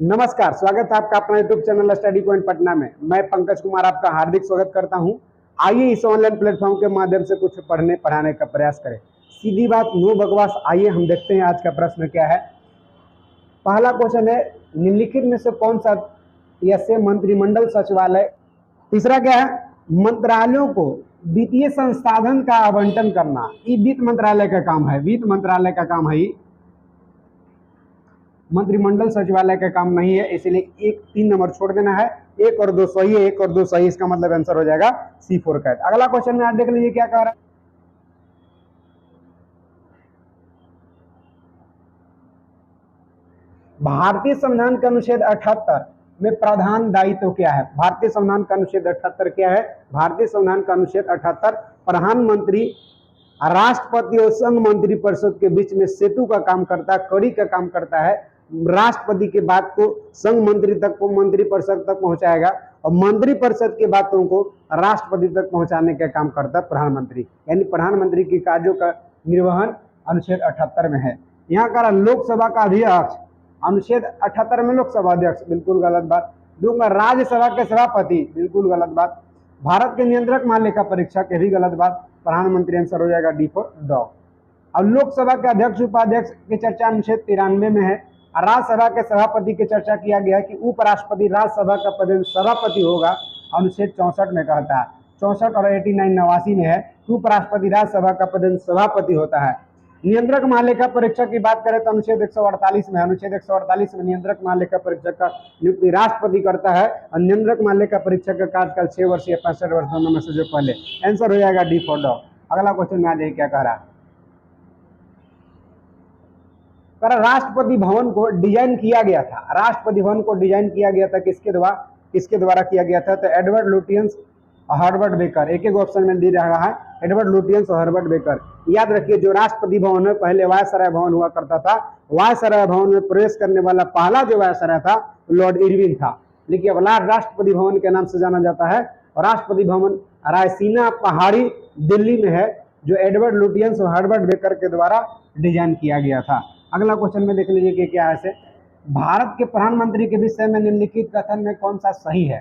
नमस्कार, स्वागत है आपका अपना YouTube channel study point Patna में। मैं पंकज कुमार आपका हार्दिक स्वागत करता हूं। आइए इस ऑनलाइन प्लेटफॉर्म के माध्यम से कुछ पढ़ने पढ़ाने का प्रयास करें। सीधी बात, नो बकवास। आइए हम देखते हैं आज का प्रश्न क्या है। पहला क्वेश्चन है, निम्नलिखित में से कौन सा ऐसे मंत्रिमंडल सचिवालय। तीसरा क्या है, मंत्रालयों को वित्तीय संसाधन का आवंटन करना। ये वित्त मंत्रालय का काम है, वित्त मंत्रालय का काम है, मंत्रिमंडल सचिवालय का काम नहीं है। इसलिए एक 3 नंबर छोड़ देना है। 1 और 2 सही है, 1 और 2 सही, इसका मतलब आंसर हो जाएगा C4 कैट। अगला क्वेश्चन में आप देख लीजिए क्या कह रहा है। भारतीय संविधान का अनुच्छेद 78 में प्रधान दायित्व क्या है। भारतीय संविधान का अनुच्छेद 78 क्या है। भारतीय संविधान का अनुच्छेद 78 प्रधानमंत्री, राष्ट्रपति और संघ मंत्री परिषद के बीच में सेतु का काम करता है, कड़ी का काम करता है। राष्ट्रपति की बात को संघ मंत्री तक को मंत्री परिषद तक पहुंचाएगा और मंत्री परिषद की बातों को राष्ट्रपति तक पहुंचाने का काम करता है प्रधानमंत्री। यानी प्रधानमंत्री की कार्यों का निर्वहन अनुच्छेद 78 में है। यहाँ का लोकसभा का अध्यक्ष, अनुच्छेद 78 में लोकसभा अध्यक्ष, बिल्कुल गलत बात। दूंगा राज्यसभा के सभापति, बिल्कुल गलत बात। भारत के नियंत्रक महालेखा परीक्षक, ये भी गलत बात। प्रधानमंत्री आंसर हो जाएगा D फॉर डॉग। अब लोकसभा के अध्यक्ष उपाध्यक्ष की चर्चा अनुच्छेद 93 में है। राज्यसभा के सभापति की चर्चा किया गया है कि उपराष्ट्रपति राज्यसभा का पद सभापति होगा, अनुच्छेद 64 में कहता है। 64 और 89 89 में है कि उपराष्ट्रपति राज्यसभा का पद सभापति होता है। नियंत्रक महालेखा परीक्षक की बात करें तो अनुच्छेद 148 में, अनुच्छेद 148 में नियंत्रक महालेखा परीक्षक का नियुक्ति राष्ट्रपति करता है और नियंत्रक महालेखा परीक्षक का कार्यकाल 6 वर्ष या 65 वर्ष दोनों में से जो पहले। आंसर हो जाएगा D फॉर डॉग। अगला क्वेश्चन में आ जाइए क्या कह रहा है। राष्ट्रपति भवन को डिजाइन किया गया था। राष्ट्रपति भवन को डिजाइन किया गया था किसके द्वारा किया गया था। तो एडवर्ड लुटियंस और हर्बर्ट बेकर। एक एक ऑप्शन में दे रहा है, एडवर्ड लुटियंस और हर्बर्ट बेकर। याद रखिए, जो राष्ट्रपति भवन है पहले वायसराय भवन हुआ करता था। वायसराय भवन में प्रवेश करने वाला पहला जो वायसराय था लॉर्ड इरविन था, लेकिन अब राष्ट्रपति भवन के नाम से जाना जाता है। और राष्ट्रपति भवन रायसीना पहाड़ी दिल्ली में है, जो एडवर्ड लुटियंस और हर्बर्ट बेकर के द्वारा डिजाइन किया गया था। अगला क्वेश्चन में देख लीजिए कि क्या है। भारत के प्रधानमंत्री के विषय में निम्नलिखित कथन में कौन सा सही है।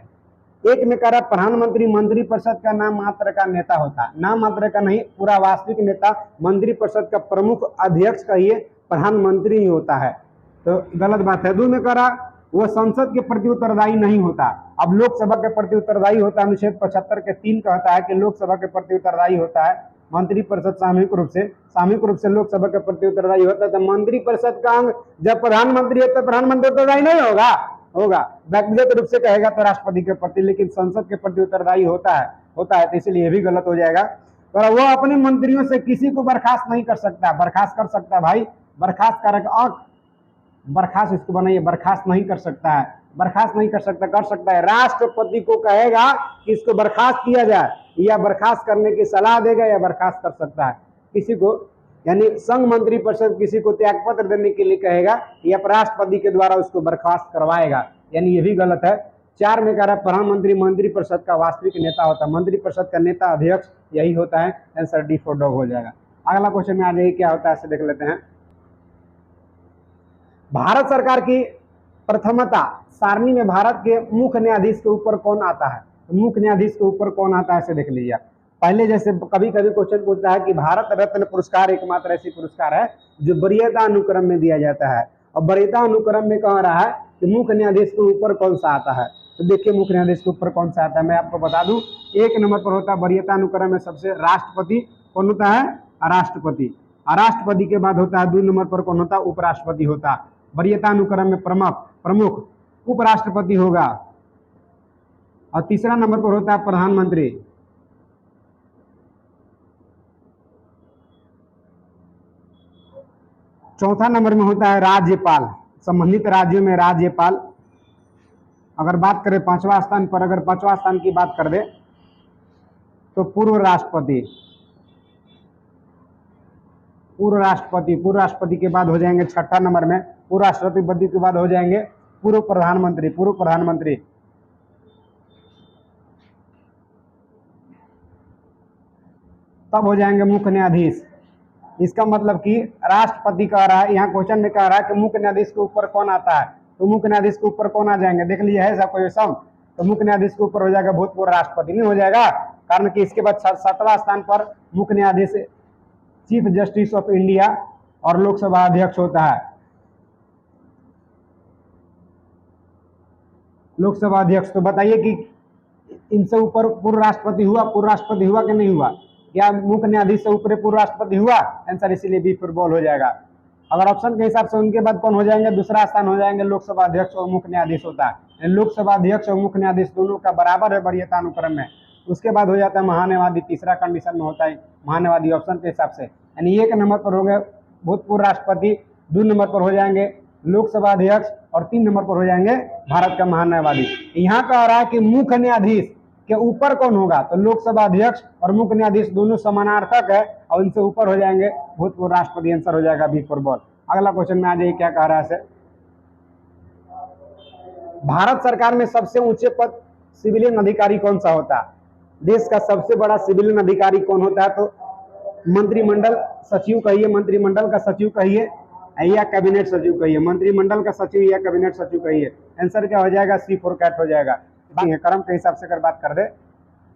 एक में कह रहा प्रधानमंत्री मंत्री परिषद का नाम मात्र का नेता होता है। नाम मात्र का नहीं, पूरा वास्तविक नेता। मंत्री परिषद का प्रमुख अध्यक्ष का ये प्रधानमंत्री ही होता है, तो गलत बात है। 2 में कह रहा वो संसद के प्रति उत्तरदायी नहीं होता। अब लोकसभा के प्रति उत्तरदायी होता है। अनुच्छेद 75 के 3 कहता है कि लोकसभा के प्रति उत्तरदायी होता है। मंत्री परिषद सामूहिक रूप से लोकसभा के प्रति उत्तरदायी होता है। तो मंत्री परिषद का अंग जब प्रधानमंत्री है तो प्रधानमंत्री उत्तरदायी नहीं होगा, व्यक्तिगत रूप से कहेगा तो राष्ट्रपति के प्रति, लेकिन संसद के प्रति उत्तरदायी होता है। तो इसलिए ये भी गलत हो जाएगा। पर वो अपने मंत्रियों से किसी को बर्खास्त नहीं कर सकता। बर्खास्त कर सकता है भाई, बर्खास्त कारक बर्खास्त इसको बनाइए, बर्खास्त नहीं कर सकता है। बर्खास्त नहीं कर सकता, कर सकता है राष्ट्रपति को कहेगा कि इसको बर्खास्त किया जाए, या बर्खास्त करने की सलाह देगा, या बर्खास्त कर सकता है किसी को। यानी संघ मंत्री परिषद किसी को त्यागपत्र देने के लिए कहेगा या राष्ट्रपति के द्वारा उसको बर्खास्त करवाएगा, यानी ये भी गलत है। 4 में कह रहा प्रधानमंत्री मंत्री परिषद का वास्तविक नेता होता है। मंत्री परिषद का नेता अध्यक्ष यही होता है। आंसर D फॉर डॉग हो जाएगा। अगला क्वेश्चन में आ जाइए क्या होता है, ऐसे देख लेते हैं। भारत सरकार की प्रथमता सारणी में भारत के मुख्य न्यायाधीश के ऊपर कौन आता है। मुख्य न्यायाधीश के ऊपर कौन आता है, ऐसे देख लीजिए। पहले जैसे कभी कभी क्वेश्चन पूछता है कि भारत रत्न पुरस्कार एकमात्र ऐसी पुरस्कार है जो वरीयता अनुक्रम में दिया जाता है, और वरीयता अनुक्रम में कह रहा है कि मुख्य न्यायाधीश के ऊपर कौन सा आता है। तो देखिए मुख्य न्यायाधीश के ऊपर कौन सा आता है, मैं आपको बता दूं। 1 नंबर पर होता है वरीयता अनुक्रम में सबसे राष्ट्रपति। कौन होता है, राष्ट्रपति। राष्ट्रपति के बाद होता है 2 नंबर पर कौन होता है, उपराष्ट्रपति होता है। वरीयता अनुक्रम में प्रमुख उपराष्ट्रपति होगा, और तीसरा नंबर पर होता है प्रधानमंत्री। चौथा नंबर में होता है राज्यपाल, संबंधित राज्यों में राज्यपाल। अगर बात करें 5वां स्थान पर, अगर 5वां स्थान की बात कर दे तो पूर्व राष्ट्रपति। पूर्व राष्ट्रपति के बाद हो जाएंगे 6ठा नंबर में, पूर्व राष्ट्रपति के बाद हो जाएंगे पूर्व प्रधानमंत्री। तब हो जाएंगे मुख्य न्यायाधीश। इसका मतलब कि राष्ट्रपति कह रहा है, यहाँ क्वेश्चन में कह रहा है कि मुख्य न्यायाधीश के ऊपर कौन आता है, तो मुख्य न्यायाधीश के ऊपर कौन आ जाएंगे, देख लीजिए है ऐसा कोई सम, तो मुख्य न्यायाधीश के ऊपर हो जाएगा भूतपूर्व राष्ट्रपति, नहीं हो जाएगा, कारण कि इसके बाद 7वां स्थान पर मुख्य न्यायाधीश चीफ जस्टिस ऑफ इंडिया और लोकसभा अध्यक्ष होता है, लोकसभा अध्यक्ष। तो बताइए कि इनसे ऊपर पूर्व राष्ट्रपति हुआ, पूर्व राष्ट्रपति हुआ कि नहीं हुआ, क्या मुख्य न्यायाधीश से ऊपर पूर्व राष्ट्रपति हुआ, आंसर इसीलिए बी फुटबॉल हो जाएगा। अगर ऑप्शन के हिसाब से उनके बाद कौन हो जाएंगे, दूसरा स्थान हो जाएंगे लोकसभा अध्यक्ष और मुख्य न्यायाधीश होता है, लोकसभा अध्यक्ष और मुख्य न्यायाधीश दोनों का बराबर है वरीयता अनुक्रम में। उसके बाद हो जाता है महान्यायवादी, तीसरा कंडीशन में होता है महान्यायवादी ऑप्शन के हिसाब से, यानी 1 नंबर पर हो गए भूतपूर्व राष्ट्रपति, 2 नंबर पर हो जाएंगे लोकसभा अध्यक्ष और 3 नंबर पर हो जाएंगे भारत का महान्यायवादी। यहाँ कह रहा है कि मुख्य न्यायाधीश के ऊपर कौन होगा, तो लोकसभा अध्यक्ष और मुख्य न्यायाधीश दोनों समानार्थक है और इनसे ऊपर हो जाएंगे भूतपूर्व राष्ट्रपति, आंसर हो जाएगा बी फुटबॉल। अगला क्वेश्चन में आ जाइए, क्या कह रहा है, भारत सरकार में सबसे ऊंचे पद सिविलियन अधिकारी कौन सा होता है, देश का सबसे बड़ा सिविलियन अधिकारी कौन होता है, तो मंत्रिमंडल सचिव कहिए, मंत्रिमंडल का सचिव कहिए या कैबिनेट सचिव कहिए, मंत्रिमंडल का सचिव या कैबिनेट सचिव कहिए, आंसर क्या हो जाएगा, सी फॉर कैट हो जाएगा। क्रम के हिसाब से अगर बात कर दे,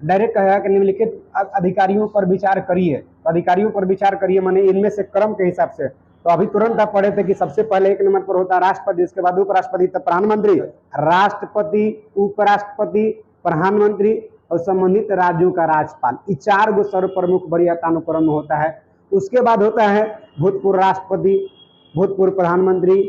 डायरेक्ट कहेगा कि निम्नलिखित अधिकारियों पर विचार करिए, तो अधिकारियों पर विचार करिए माने इनमें से क्रम के हिसाब से, तो अभी तुरंत आप पढ़े थे कि सबसे पहले 1 नंबर पर होता है राष्ट्रपति, उसके बाद उपराष्ट्रपति, तब प्रधानमंत्री, राष्ट्रपति, उपराष्ट्रपति, प्रधानमंत्री और संबंधित राज्यों का राज्यपाल, ये 4 गो सर्वप्रमुख वरीयता अनुक्रम में होता है। उसके बाद होता है भूतपूर्व राष्ट्रपति, भूतपूर्व प्रधानमंत्री,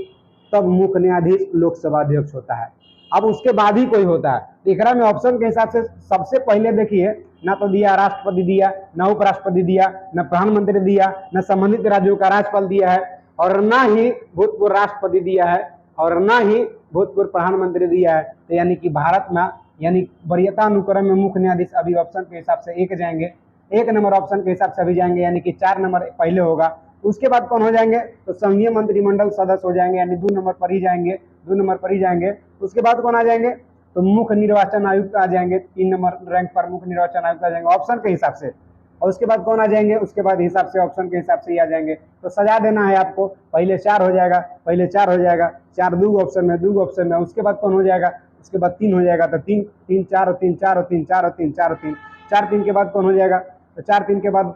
तब मुख्य न्यायाधीश, लोकसभा अध्यक्ष होता है। अब उसके बाद ही कोई होता है, एकरा में ऑप्शन के हिसाब से सबसे पहले देखिए ना तो दिया राष्ट्रपति दिया, ना उपराष्ट्रपति दिया, ना प्रधानमंत्री दिया, ना संबंधित राज्यों का राज्यपाल दिया है, और ना ही भूतपूर्व राष्ट्रपति दिया है, और ना ही भूतपूर्व प्रधानमंत्री दिया है। तो यानी कि भारत में यानी वरीयता अनुक्रम में मुख्य न्यायाधीश अभी ऑप्शन के हिसाब से 1 जाएंगे, 1 नंबर ऑप्शन के हिसाब से अभी जाएंगे, यानी कि 4 नंबर पहले होगा। उसके बाद कौन हो जाएंगे, तो संघीय मंत्रिमंडल सदस्य हो जाएंगे, यानी 2 नंबर पर ही जाएंगे, 2 नंबर पर ही जाएंगे। उसके बाद कौन आ जाएंगे, तो मुख्य निर्वाचन आयुक्त आ जाएंगे, 3 नंबर रैंक पर मुख्य निर्वाचन आयुक्त आ जाएंगे ऑप्शन के हिसाब से। और उसके बाद कौन आ जाएंगे, उसके बाद हिसाब से ऑप्शन के हिसाब से ही आ जाएंगे। तो सजा देना है आपको, पहले 4 हो जाएगा, पहले 4 हो जाएगा, 4 2 ऑप्शन में, 2 ऑप्शन में, उसके बाद कौन हो जाएगा, उसके बाद 3 हो जाएगा, तो 3 3 4 और 3 4 और 3 4 और 3 4 और 3 4 3 के बाद कौन हो जाएगा, तो 4 3 के बाद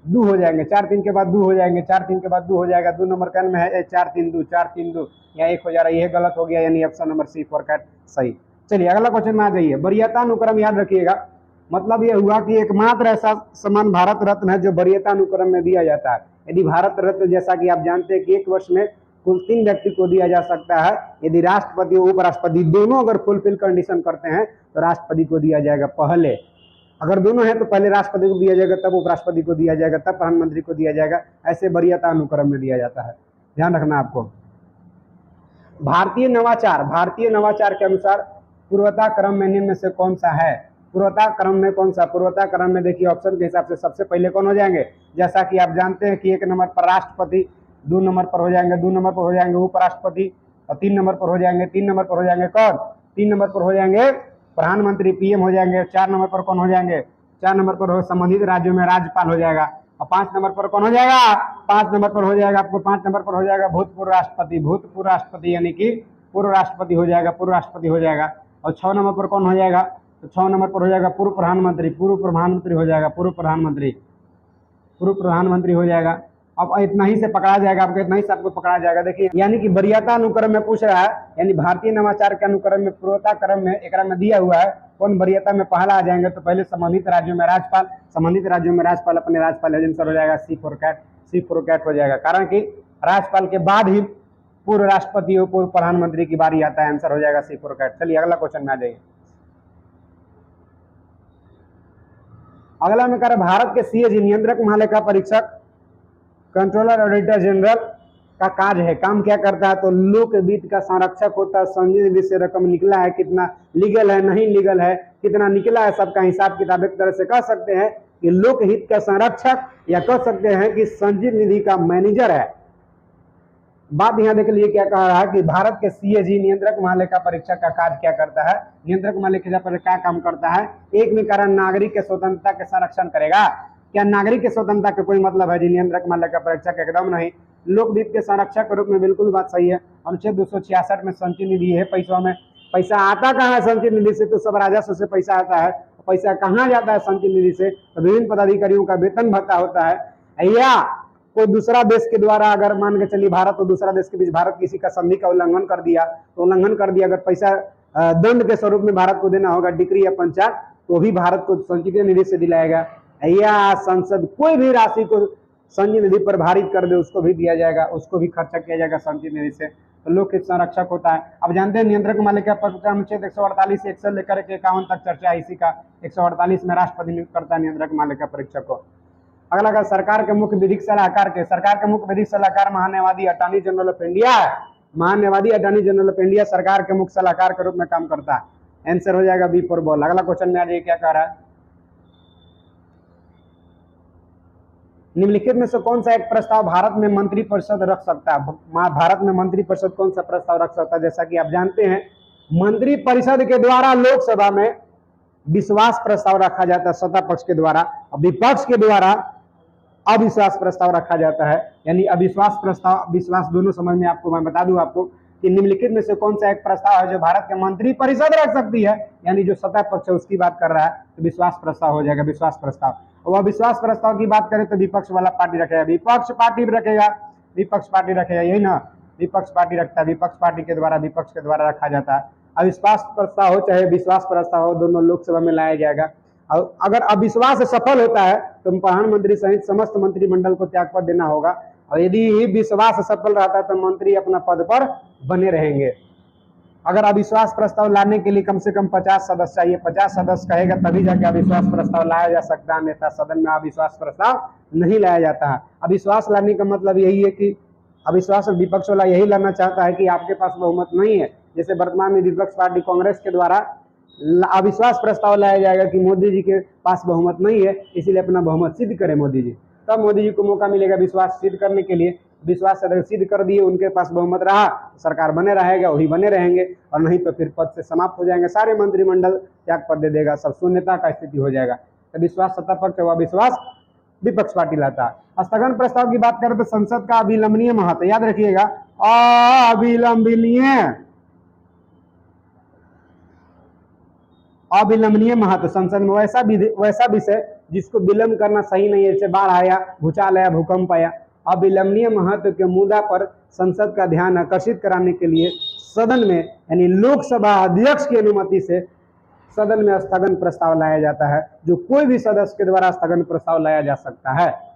2 हो जाएंगे, 4 3 के बाद 2 हो जाएंगे, 4 3 के बाद 2 हो जाएगा, 2 नंबर कैन में है 4 3 2 4 3 2, यहाँ 1 हो जा रहा है, यह गलत हो गया, यानी option number C for cat सही। चलिए अगला क्वेश्चन में आ जाइए, वरीयता अनुक्रम याद रखिएगा, मतलब यह हुआ कि एकमात्र ऐसा सम्मान भारत रत्न है जो वरीयता अनुक्रम में दिया जाता है। यदि भारत रत्न जैसा कि आप जानते हैं कि 1 वर्ष में कुल 3 व्यक्ति को दिया जा सकता है, यदि राष्ट्रपति और उपराष्ट्रपति दोनों अगर फुलफिल कंडीशन करते हैं तो राष्ट्रपति को दिया जाएगा पहले, अगर दोनों हैं तो पहले राष्ट्रपति को दिया जाएगा, तब उपराष्ट्रपति को दिया जाएगा, तब प्रधानमंत्री को दिया जाएगा, ऐसे वरीयता अनुक्रम में दिया जाता है, ध्यान रखना आपको। भारतीय नवाचार के अनुसार पूर्वता क्रम में निम्न से कौन सा है, पूर्वता क्रम में कौन सा, पूर्वता क्रम में देखिए ऑप्शन के हिसाब से सबसे पहले कौन हो जाएंगे, जैसा कि आप जानते हैं कि 1 नंबर पर राष्ट्रपति, 2 नंबर पर हो जाएंगे, 2 नंबर पर हो जाएंगे उपराष्ट्रपति, और 3 नंबर पर हो जाएंगे, 3 नंबर पर हो जाएंगे कौन, 3 नंबर पर हो जाएंगे प्रधानमंत्री पीएम हो जाएंगे, 4 नंबर पर कौन हो जाएंगे, 4 नंबर पर हो संबंधित राज्यों में राज्यपाल हो जाएगा, और 5 नंबर पर कौन हो जाएगा, 5 नंबर पर हो जाएगा आपको 5 नंबर पर हो जाएगा भूतपूर्व राष्ट्रपति यानी कि पूर्व राष्ट्रपति हो जाएगा, पूर्व राष्ट्रपति हो जाएगा। और 6 नंबर पर कौन हो जाएगा, तो 6 नंबर पर हो जाएगा पूर्व प्रधानमंत्री हो जाएगा, पूर्व प्रधानमंत्री हो जाएगा। अब इतना ही से पकड़ा जाएगा आपको, इतना ही से आपको पकड़ा जाएगा। देखिए यानी कि वरीयता अनुक्रम में पूछ रहा है, यानी भारतीय नवाचार के अनुक्रम में पूर्वता क्रम में एक में दिया हुआ है कौन वरीयता में पहला आ जाएंगे, तो पहले संबंधित राज्यों में राज्यपाल, अपने राज्यपाल एजेंसर हो जाएगा, सी फॉर कैट हो जाएगा, कारण कि राज्यपाल के बाद ही पूर्व राष्ट्रपति और पूर्व प्रधानमंत्री की बारी आता है, आंसर हो जाएगा सी फॉर कैट। चलिए अगला क्वेश्चन में आ जाइए। अगला में कह रहा भारत के सीएजी नियंत्रक महालेखा परीक्षक कंट्रोलर ऑडिटर जनरल का कार्य है, काम क्या करता है, तो लोक वित्त का संरक्षक होता है, संचित वित्त से रकम निकला है कितना, लीगल है नहीं लीगल है, कितना निकला है, सबका हिसाब किताब एक तरह से कह सकते हैं कि लोक हित का संरक्षक, या कह सकते हैं कि संचित निधि का मैनेजर है। बात यहाँ देख लीजिए क्या कह रहा है कि भारत के सीएजी नियंत्रक महालेखा परीक्षक का कार्य क्या करता है, नियंत्रक महालेखा परीक्षक क्या काम करता है, एक में कारण नागरिक के स्वतंत्रता के संरक्षण करेगा। क्या नागरिक के स्वतंत्रता के कोई मतलब है जी नियंत्रक महालेखा परीक्षक, एकदम नहीं। लोकहित के संरक्षक के रूप में बिल्कुल बात सही है। अनुच्छेद 266 में संचित निधि है पैसों में, पैसा आता कहाँ है संचित निधि से? तो सब राजस्व से पैसा आता है। पैसा कहाँ जाता है संचित निधि से? तो विभिन्न पदाधिकारियों का वेतन भत्ता होता है। या कोई दूसरा देश के द्वारा, अगर मान के चलिए भारत और दूसरा देश के बीच भारत किसी का संधि का उल्लंघन कर दिया, तो उल्लंघन कर दिया, अगर पैसा दंड के स्वरूप में भारत को देना होगा, डिक्री या पंचायत, तो भी भारत को संचित निधि से दिलाएगा। या संसद कोई भी राशि को संचित निधि पर भारित कर दे, उसको भी दिया जाएगा, उसको भी खर्चा किया जाएगा संचित निधि से। तो लोकहित संरक्षक होता है। अब जानते हैं नियंत्रक मालिका पद का अनुच्छेद 148 1 से लेकर के 51 तक चर्चा है इसी का। 148 में राष्ट्रपति नियुक्त करता है नियंत्रक मालिका परीक्षक को। अगला का सरकार के मुख्य विधिक सलाहकार के, सरकार के मुख्य विधिक सलाहकार महान्यायवादी अटॉर्नी जनरल ऑफ इंडिया है। महान्यायवादी अटॉर्नी जनरल ऑफ इंडिया सरकार के मुख्य सलाहकार के रूप में काम करता है। आंसर हो जाएगा बी फॉर बॉल। अगला क्वेश्चन में आ जाइए, क्या कह रहा है? निम्नलिखित में से कौन सा एक प्रस्ताव भारत में मंत्रिपरिषद रख सकता है? भारत में मंत्रिपरिषद कौन सा प्रस्ताव रख सकता है? जैसा कि आप जानते हैं, मंत्रिपरिषद के द्वारा लोकसभा में विश्वास प्रस्ताव रखा जाता है सत्ता पक्ष के द्वारा, और विपक्ष के द्वारा अविश्वास प्रस्ताव रखा जाता है। यानी अविश्वास प्रस्ताव, विश्वास दोनों समझ में आपको मैं बता दूं आपको कि निम्नलिखित में से कौन सा एक प्रस्ताव है जो भारत के मंत्रिपरिषद रख सकती है, यानी जो सत्ता पक्ष है उसकी बात कर रहा है, तो विश्वास प्रस्ताव हो जाएगा, विश्वास प्रस्ताव। और विश्वास प्रस्ताव की बात करें तो विपक्ष वाला पार्टी रखेगा, विपक्ष पार्टी रखेगा, विपक्ष पार्टी रखेगा, यही ना, विपक्ष पार्टी रखता है, विपक्ष पार्टी के द्वारा, विपक्ष के द्वारा रखा जाता है। अविश्वास प्रस्ताव हो चाहे विश्वास प्रस्ताव हो, दोनों लोकसभा में लाया जाएगा। और अगर अविश्वास सफल होता है तो प्रधानमंत्री सहित समस्त मंत्रिमंडल को त्यागपत्र देना होगा, और यदि विश्वास सफल रहता है तो मंत्री अपना पद पर बने रहेंगे। अगर अविश्वास प्रस्ताव लाने के लिए कम से कम 50 सदस्य चाहिए, 50 सदस्य कहेगा तभी जाके अविश्वास प्रस्ताव लाया जा सकता है, अन्यथा सदन में अविश्वास प्रस्ताव नहीं लाया जाता है। अविश्वास लाने का मतलब यही है कि अविश्वास विपक्ष वाला यही लाना चाहता है कि आपके पास बहुमत नहीं है। जैसे वर्तमान में विपक्ष पार्टी कांग्रेस के द्वारा अविश्वास प्रस्ताव लाया जाएगा कि मोदी जी के पास बहुमत नहीं है, इसीलिए अपना बहुमत सिद्ध करें मोदी जी, तब मोदी जी को मौका मिलेगा विश्वास सिद्ध करने के लिए। विश्वास अगर सिद्ध कर दिए, उनके पास बहुमत रहा, सरकार बने रहेगा, वही बने रहेंगे, और नहीं तो फिर पद से समाप्त हो जाएंगे, सारे मंत्रिमंडल त्याग पद दे देगा, सब शून्यता का स्थिति हो जाएगा। तो विश्वास सत्ता पक्ष व विश्वास विपक्ष पार्टी लाता है। स्थगन प्रस्ताव की बात करें तो संसद का अविलंबनीय महत्व, याद रखिएगा, अविलंबनीय महत्व संसद में वैसा विषय जिसको विलंब करना सही नहीं है, जैसे बाढ़ आया, भूचाल आया, भूकंप आया, अविलंबनीय महत्व के मुद्दा पर संसद का ध्यान आकर्षित कराने के लिए सदन में यानी लोकसभा अध्यक्ष की अनुमति से सदन में स्थगन प्रस्ताव लाया जाता है, जो कोई भी सदस्य के द्वारा स्थगन प्रस्ताव लाया जा सकता है।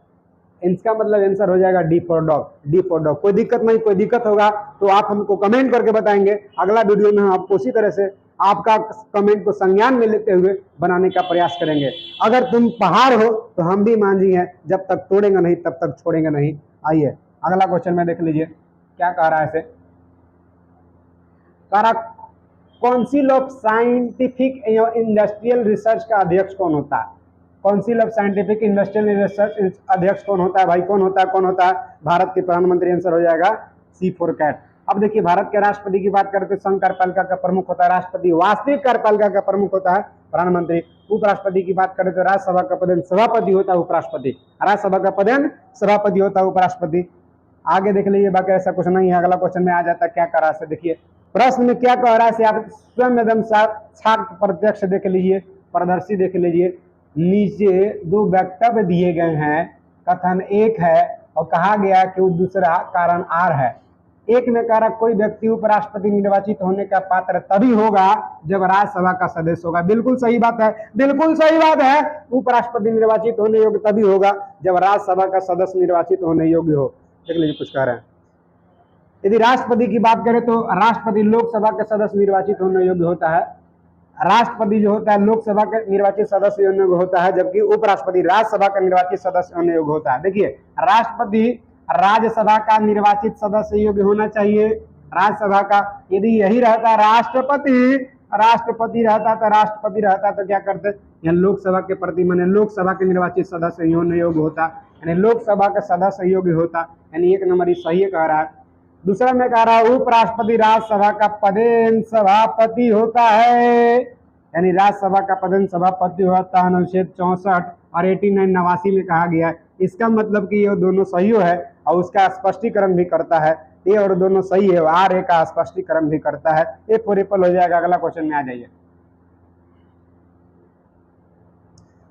इसका मतलब आंसर हो जाएगा D for dog, D for dog. कोई दिक्कत नहीं, कोई दिक्कत होगा तो आप हमको कमेंट करके बताएंगे, अगला वीडियो में हम आपको उसी तरह से आपका कमेंट को संज्ञान में लेते हुए बनाने का प्रयास करेंगे। अगर तुम पहाड़ हो तो हम भी मांझी हैं, जब तक तोड़ेंगे नहीं तब तक छोड़ेंगे नहीं। आइए अगला क्वेश्चन में देख लीजिए क्या कह रहा है। इसे कह रहा council of scientific industrial research का अध्यक्ष कौन होता है? Council of scientific industrial research अध्यक्ष कौन होता है भाई? कौन होता है? भारत के प्रधानमंत्री। आंसर हो जाएगा सी फॉर कैट। अब देखिए भारत के राष्ट्रपति की बात करें तो संघ कार्यपालिका का प्रमुख होता है राष्ट्रपति, वास्तविक कार्यपालिका का प्रमुख होता है प्रधानमंत्री। उपराष्ट्रपति की बात करें तो राज्यसभा का पदेन सभापति होता है उपराष्ट्रपति, राज्यसभा का पदेन सभापति होता है उपराष्ट्रपति। आगे देख लीजिए, बाकी ऐसा कुछ नहीं है। अगला क्वेश्चन में आ जाता है क्या कह रहा है, देखिए प्रश्न में क्या कह रहा है, आप स्वयं एकदम साक्ष्य प्रत्यक्ष देख लीजिए, प्रदर्शी देख लीजिए। नीचे दो वक्तव्य दिए गए हैं, कथन एक है और कहा गया कि दूसरा कारण आर है। एक में कह रहा कोई व्यक्ति उपराष्ट्रपति निर्वाचित होने का पात्र तभी होगा जब राज्यसभा का सदस्य होगा। बिल्कुल सही बात है, बिल्कुल सही बात है। उपराष्ट्रपति निर्वाचित होने योग्य तभी होगा जब राज्यसभा का सदस्य निर्वाचित होने योग्य हो। देख लीजिए कुछ कह रहे हैं। यदि राष्ट्रपति की बात करें तो राष्ट्रपति लोकसभा के सदस्य निर्वाचित होने योग्य होता है। राष्ट्रपति जो होता है लोकसभा का निर्वाचित सदस्य होने योग्य होता है, जबकि उपराष्ट्रपति राज्यसभा का निर्वाचित सदस्य होने योग्य होता है। देखिए राष्ट्रपति राज्यसभा का निर्वाचित सदस्य योग्य होना चाहिए राज्यसभा का। यदि यही रहता राष्ट्रपति रहता तो क्या करते, यहाँ लोकसभा के प्रति माने लोकसभा के निर्वाचित सदस्य होने योग्य होता, यानी लोकसभा का सदस्य योग्य होता, यानी एक नंबर सही कह रहा है। दूसरा में कह रहा है उपराष्ट्रपति राज्यसभा का पदेन सभापति होता है, यानी राज्यसभा का पदेन सभापति होता है। अनुच्छेद 64 और 89 में कहा गया है। इसका मतलब कि ये दोनों सही है। और उसका स्पष्टीकरण भी करता है। ए और दोनों सही है, आर ए का स्पष्टीकरण भी करता है। ए फोर एप्पल हो जाएगा। अगला क्वेश्चन में आ जाइए।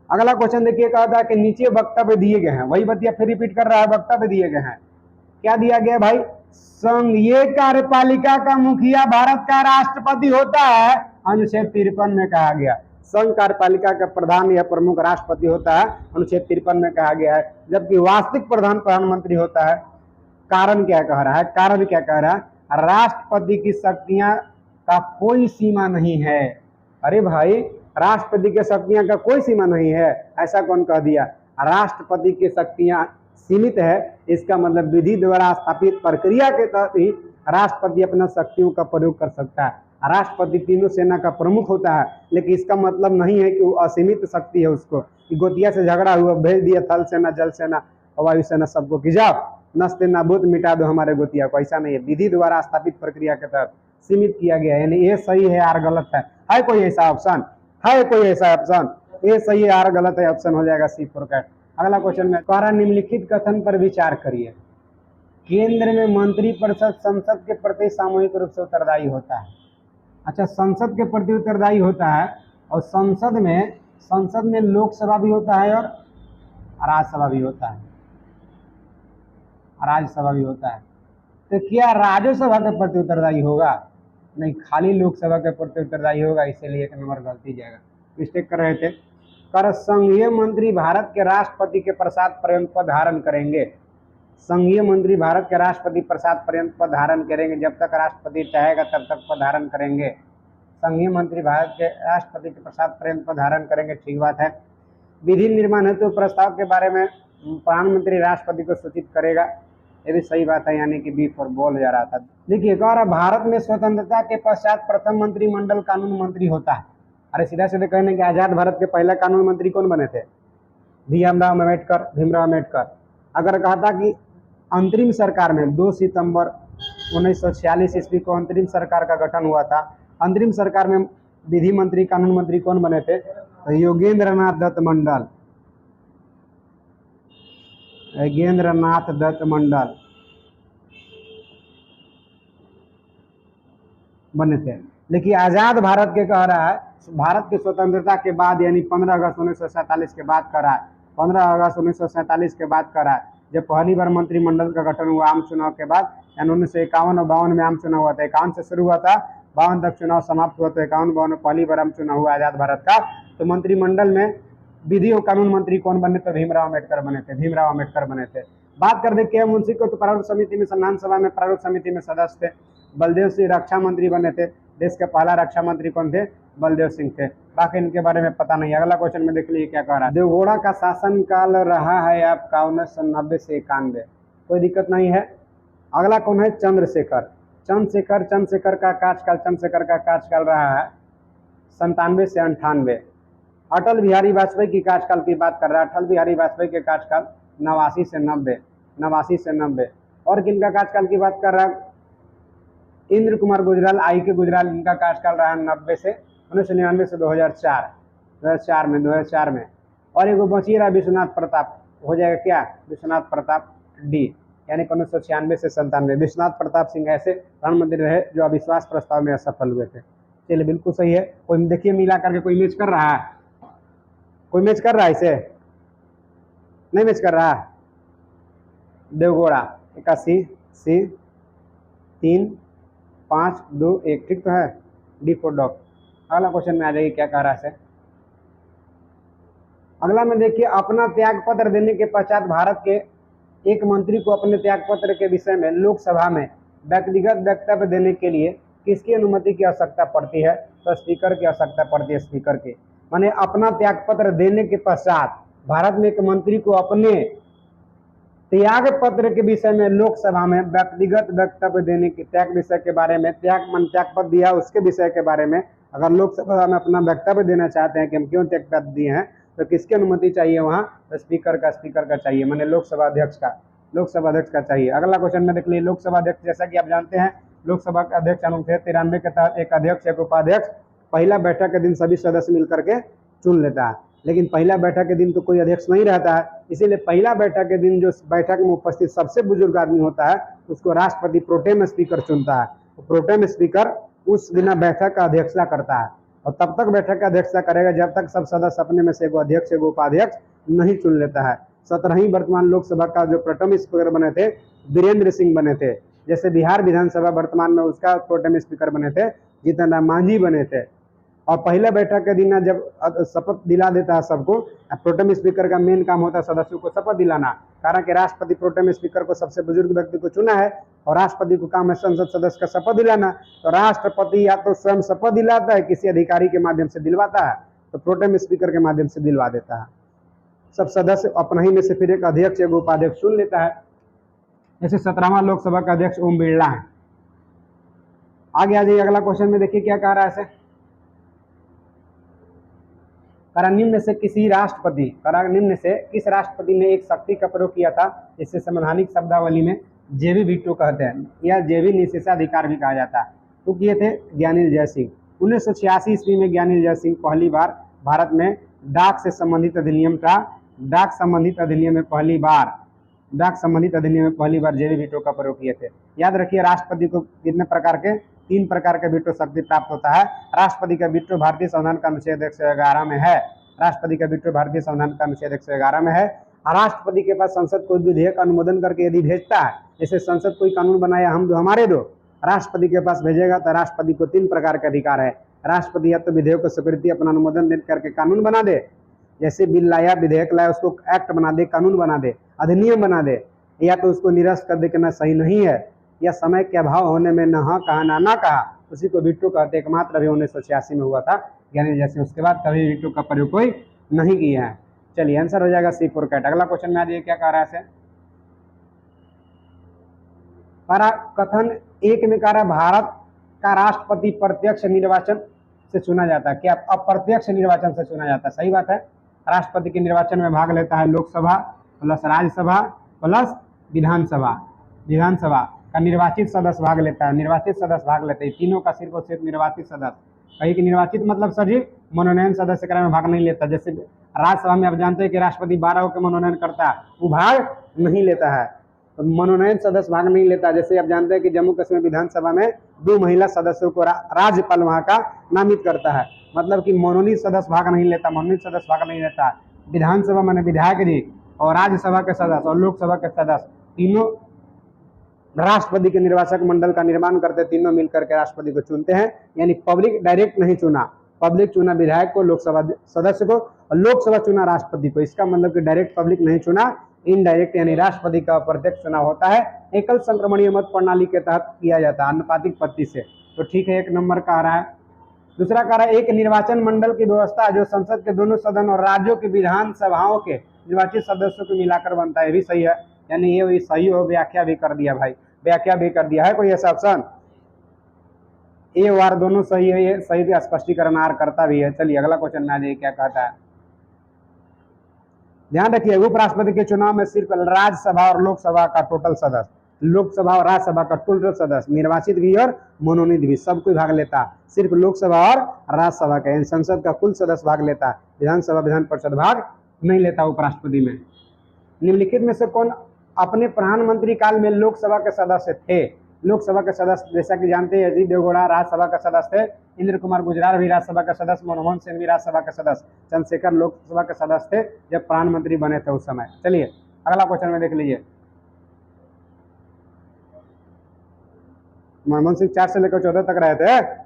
अगला क्वेश्चन देखिए, कहता है कि नीचे वक्तव्य दिए गए हैं, वही बतिया फिर रिपीट कर रहा है, वक्तव्य दिए गए हैं। क्या दिया गया भाई? संघीय कार्यपालिका का मुखिया भारत का राष्ट्रपति होता है, अनुच्छेद 53 में कहा गया। संघ कार्यपालिका का प्रधान या प्रमुख राष्ट्रपति होता है, अनुच्छेद 53 में कहा गया है। जबकि वास्तविक प्रधान प्रधानमंत्री होता है। कारण क्या कह रहा है? कारण क्या कह रहा है? राष्ट्रपति की शक्तियां का कोई सीमा नहीं है। अरे भाई, राष्ट्रपति की शक्तियां का कोई सीमा नहीं है, ऐसा कौन कह दिया? राष्ट्रपति की शक्तियां सीमित है, इसका मतलब विधि द्वारा स्थापित प्रक्रिया के तहत ही राष्ट्रपति अपना शक्तियों का प्रयोग कर सकता है। राष्ट्रपति तीनों सेना का प्रमुख होता है, लेकिन इसका मतलब नहीं है कि वो असीमित शक्ति है उसको, कि गोतिया से झगड़ा हुआ भेज दिया थल सेना, जल सेना, वायु सेना सबको कि जाओ नस्ते नाबूद मिटा दो हमारे गोतिया को, ऐसा नहीं है। विधि द्वारा स्थापित प्रक्रिया के तहत सीमित किया गया है। यानी ये सही है, आर गलत है कोई ऐसा ऑप्शन? है कोई ऐसा ऑप्शन? ये सही है, आर गलत है, ऑप्शन हो जाएगा सी फोर का। अगला क्वेश्चन में द्वारा निम्नलिखित कथन पर विचार करिए। केंद्र में मंत्रिपरिषद संसद के प्रति सामूहिक रूप से उत्तरदायी होता है। अच्छा, संसद के प्रति उत्तरदायी होता है, और संसद में लोकसभा भी होता है और राज्यसभा भी होता है। राज्यसभा भी होता है। तो क्या राज्यसभा के प्रति उत्तरदायी होगा? नहीं, खाली लोकसभा के प्रति उत्तरदायी होगा, इसीलिए एक नंबर गलती जाएगा। मिस्टेक कर रहे थे। कर संघीय मंत्री भारत के राष्ट्रपति के प्रसाद पर्यंत पद धारण करेंगे। संघीय मंत्री भारत के राष्ट्रपति प्रसाद पर्यंत पद धारण करेंगे। जब तक राष्ट्रपति चाहेगा तब तक पद धारण करेंगे। संघीय मंत्री भारत के राष्ट्रपति के प्रसाद पर्यंत पद धारण करेंगे, ठीक बात है। विधि निर्माण हेतु प्रस्ताव के बारे में प्रधानमंत्री राष्ट्रपति को सूचित करेगा, ये भी सही बात है, यानी कि बी फोर बोल जा रहा था। देखिए, भारत में स्वतंत्रता के पश्चात प्रथम मंत्रिमंडल कानून मंत्री होता है। अरे सीधा सीधे कहने कि आजाद भारत के पहला कानून मंत्री कौन बने थे? भीमराव अम्बेडकर। अगर कहता कि अंतरिम सरकार में 2 सितंबर 1946 ईस्वी को अंतरिम सरकार का गठन हुआ था, अंतरिम सरकार में विधि मंत्री कानून मंत्री कौन बने थे? तो योगेंद्र नाथ दत्त मंडल बने थे। लेकिन आजाद भारत के कह रहा है, भारत की स्वतंत्रता के बाद, यानी 15 अगस्त 1947 के बाद कह रहा है, 15 अगस्त 1947 के बाद कह रहा है, जब पहली बार मंत्रिमंडल का गठन हुआ आम चुनाव के बाद, यानी 1951 और 52 में आम चुनाव हुआ था। 51 से शुरू हुआ था, 52 तक चुनाव समाप्त हुआ, तो 51-52 में पहली बार आम चुनाव हुआ आजाद भारत का। तो मंत्रिमंडल में विधि और कानून मंत्री कौन बने थे? भीमराव अम्बेडकर बने थे। बात कर दे के मुंशी को, तो प्रारूप समिति में, संविधान सभा में प्रारूप समिति में सदस्य थे। बलदेव सिंह रक्षा मंत्री बने थे। देश के पहला रक्षा मंत्री कौन थे? बलदेव सिंह थे। बाकी इनके बारे में पता नहीं। अगला क्वेश्चन में देख लीजिए क्या कह रहा है। देवगौड़ा का शासन काल रहा है आपका 1990 से 91, कोई दिक्कत नहीं है। अगला कौन है? चंद्रशेखर का कार्यकाल रहा है 97 से 98। अटल बिहारी वाजपेयी की कार्यकाल की बात कर रहा है। अटल बिहारी वाजपेयी के कार्यकाल 89 से 90। और किनका कार्यकाल की बात कर रहा है? इंद्र कुमार गुजराल, गुजराल, इनका कार्यकाल रहा 1999 से 2004 में। और एक बची रहा विश्वनाथ प्रताप, हो जाएगा क्या? विश्वनाथ प्रताप डी, यानी 1996 से 97। विश्वनाथ प्रताप सिंह ऐसे प्रधानमंत्री रहे जो अविश्वास प्रस्ताव में असफल हुए थे। चलिए, बिल्कुल सही है। कोई देखिए मिला करके कोई मैच कर रहा है? कोई मैच कर रहा है इसे? नहीं मैच कर रहा। देवगौड़ा 81 सी 3 5 2 1, ठीक तो है। D four dog. अगला क्वेश्चन में आ जाइए क्या कह रहा है। अगला में देखिए, अपना त्याग पत्र देने के पश्चात भारत के एक मंत्री को अपने त्याग पत्र के विषय में लोकसभा में व्यक्तिगत वक्तव्य देने के लिए किसकी अनुमति की आवश्यकता पड़ती है? तो स्पीकर की आवश्यकता पड़ती है, स्पीकर की। माने अपना त्याग पत्र देने के पश्चात भारत में एक मंत्री को अपने त्याग पत्र के विषय में लोकसभा में व्यक्तिगत वक्तव्य देने के, त्याग विषय के बारे में, त्याग पत्र दिया उसके विषय के बारे में अगर लोकसभा में अपना वक्तव्य देना चाहते हैं कि हम क्यों त्याग पत्र दिए हैं, तो किसकी अनुमति चाहिए वहाँ? तो स्पीकर का चाहिए, माने लोकसभा अध्यक्ष का चाहिए। अगला क्वेश्चन में देख लीजिए, लोकसभा अध्यक्ष, जैसा कि आप जानते हैं लोकसभा का अध्यक्ष अनुच्छेद 93 के तहत एक अध्यक्ष एक उपाध्यक्ष पहला बैठक के दिन सभी सदस्य मिलकर के चुन लेता है। लेकिन पहला बैठक के दिन तो कोई अध्यक्ष नहीं रहता है, इसीलिए पहला बैठक के दिन जो बैठक में उपस्थित सबसे बुजुर्ग आदमी होता है उसको राष्ट्रपति प्रोटेम स्पीकर चुनता है। तो प्रोटेम स्पीकर उस दिन बैठक का अध्यक्षता करता है और तब तक बैठक का अध्यक्षता करेगा जब तक सब सदस्य अपने में से एगो अध्यक्ष एगो उपाध्यक्ष नहीं चुन लेता है। 17वीं वर्तमान लोकसभा का जो प्रोटेम स्पीकर बने थे वीरेंद्र सिंह बने थे। जैसे बिहार विधानसभा वर्तमान में उसका प्रोटेम स्पीकर बने थे जीतन राम मांझी बने थे। और पहले बैठक के दिन जब शपथ दिला देता है सबको, प्रोटेम स्पीकर का मेन काम होता है सदस्यों को शपथ दिलाना, कारण कि राष्ट्रपति प्रोटेम स्पीकर को सबसे बुजुर्ग व्यक्ति को चुना है और राष्ट्रपति को काम है संसद सदस्य का शपथ दिलाना। तो राष्ट्रपति या तो स्वयं शपथ दिलाता है, किसी अधिकारी के माध्यम से दिलवाता है, तो प्रोटेम स्पीकर के माध्यम से दिलवा देता है। सब सदस्य अपने ही में से फिर एक अध्यक्ष एगो उपाध्यक्ष चुन लेता है। जैसे 17वां लोकसभा का अध्यक्ष ओम बिरला है। आगे आ जाइए अगला क्वेश्चन में, देखिए क्या कह रहा है ऐसे, निम्न से किस राष्ट्रपति ने एक शक्ति का प्रयोग किया था जिसे संवैधानिक शब्दावली में जेवी वीटो कहते हैं या जेवी निषेधाधिकार भी कहा जाता है। तो किए थे ज्ञानेंद्र जय सिंह। 1986 ईस्वी में ज्ञानेंद्र जय सिंह पहली बार भारत में डाक संबंधित अधिनियम में पहली बार जेवी वीटो का प्रयोग किए थे। याद रखिए राष्ट्रपति को कितने प्रकार के, 3 प्रकार के वीटो शक्ति प्राप्त होता है। राष्ट्रपति का वीटो भारतीय संविधान का अनुच्छेद 111 में है। राष्ट्रपति का वीटो भारतीय संविधान का अनुच्छेद 111 में है। राष्ट्रपति के पास संसद कोई विधेयक अनुमोदन करके यदि भेजता है, जैसे संसद कोई कानून बनाया हम दो हमारे दो, राष्ट्रपति के पास भेजेगा तो राष्ट्रपति को 3 प्रकार के अधिकार है। राष्ट्रपति या तो विधेयक को स्वीकृति अपना अनुमोदन दे करके कानून बना दे, जैसे बिल लाया विधेयक लाया उसको एक्ट बना दे, कानून बना दे, अधिनियम बना दे, या तो उसको निरस्त कर दे कि ना सही नहीं है या समय के अभाव होने में न हाँ कहा ना कहा, उसी को वीटो कहते। एकमात्र अभी 1986 में हुआ था ज्ञानेंद्र जय सिंह, उसके बाद कभी वीटो का प्रयोग कोई नहीं किया है। चलिए आंसर हो जाएगा C4 कैट। अगला क्वेश्चन में आ जाइए क्या कह रहा है, कथन 1 में कह रहा है भारत का राष्ट्रपति प्रत्यक्ष निर्वाचन से चुना जाता है, क्या अप्रत्यक्ष निर्वाचन से चुना जाता है? सही बात है। राष्ट्रपति के निर्वाचन में भाग लेता है लोकसभा प्लस राज्यसभा प्लस विधानसभा का निर्वाचित सदस्य भाग लेता है, निर्वाचित सदस्य भाग लेते हैं, तीनों का सिर्फ और सिर्फ निर्वाचित सदस्य। कहीं कि निर्वाचित मतलब सजीव मनोनयन सदस्य में भाग नहीं लेता। जैसे राज्यसभा में आप जानते हैं कि राष्ट्रपति 12 के मनोनयन करता है, वो भाग नहीं लेता है, तो मनोनयन सदस्य भाग नहीं लेता। जैसे आप जानते हैं कि जम्मू कश्मीर विधानसभा में 2 महिला सदस्यों को राज्यपाल वहाँ का नामित करता है, मतलब कि मनोनीत सदस्य भाग नहीं लेता, मनोनीत सदस्य भाग नहीं लेता। विधानसभा मैंने विधायक जी और राज्यसभा के सदस्य और लोकसभा के सदस्य तीनों राष्ट्रपति के निर्वाचक मंडल का निर्माण करते, तीनों मिलकर के राष्ट्रपति को चुनते हैं। यानी पब्लिक डायरेक्ट नहीं चुना, पब्लिक चुना विधायक को, लोकसभा सदस्य को, और लोकसभा चुना राष्ट्रपति को। इसका मतलब कि डायरेक्ट पब्लिक नहीं चुना, इनडायरेक्ट यानी राष्ट्रपति का प्रत्यक्ष चुनाव होता है। एकल संक्रमणीय मत प्रणाली के तहत किया जाता है, आनुपातिक पद्धति से। तो ठीक है, 1 नंबर का आ रहा है। दूसरा कह रहा है एक निर्वाचन मंडल की व्यवस्था जो संसद के दोनों सदन और राज्यों की विधानसभाओं के निर्वाचित सदस्यों को मिलाकर बनता है, ये भी सही है। यानी ये भी सही हो, व्याख्या भी कर दिया भाई, व्याख्या भी कर दिया है कोई ऐसा ऑप्शन? ए और आर दोनों सही है, ये सही भी स्पष्टीकरण आर करता भी है। चलिए अगला क्वेश्चन में आ जाइए क्या कहता है। ध्यान रखिए उपराष्ट्रपति के चुनाव में सिर्फ राज्यसभा और लोकसभा का टोटल सदस्य, लोकसभा और राज्यसभा का टोटल सदस्य, निर्वाचित भी और मनोनीत भी, सब कोई भाग लेता। सिर्फ लोकसभा और राज्यसभा का संसद का कुल सदस्य भाग लेता, विधानसभा विधान परिषद भाग नहीं लेता उपराष्ट्रपति में। निम्नलिखित में से कौन अपने प्रधानमंत्री काल में लोकसभा के सदस्य थे? लोकसभा के सदस्य जैसा कि जानते हैं अजीत देवगौड़ा राज्यसभा का सदस्य थे, इंद्र कुमार गुजराल भी राज्यसभा का सदस्य, मनमोहन सिंह भी राज्यसभा का सदस्य, चंद्रशेखर लोकसभा के सदस्य थे जब प्रधानमंत्री बने थे उस समय। चलिए अगला क्वेश्चन में देख लीजिए। मनमोहन सिंह 4 से लेकर 14 तक रहे थे।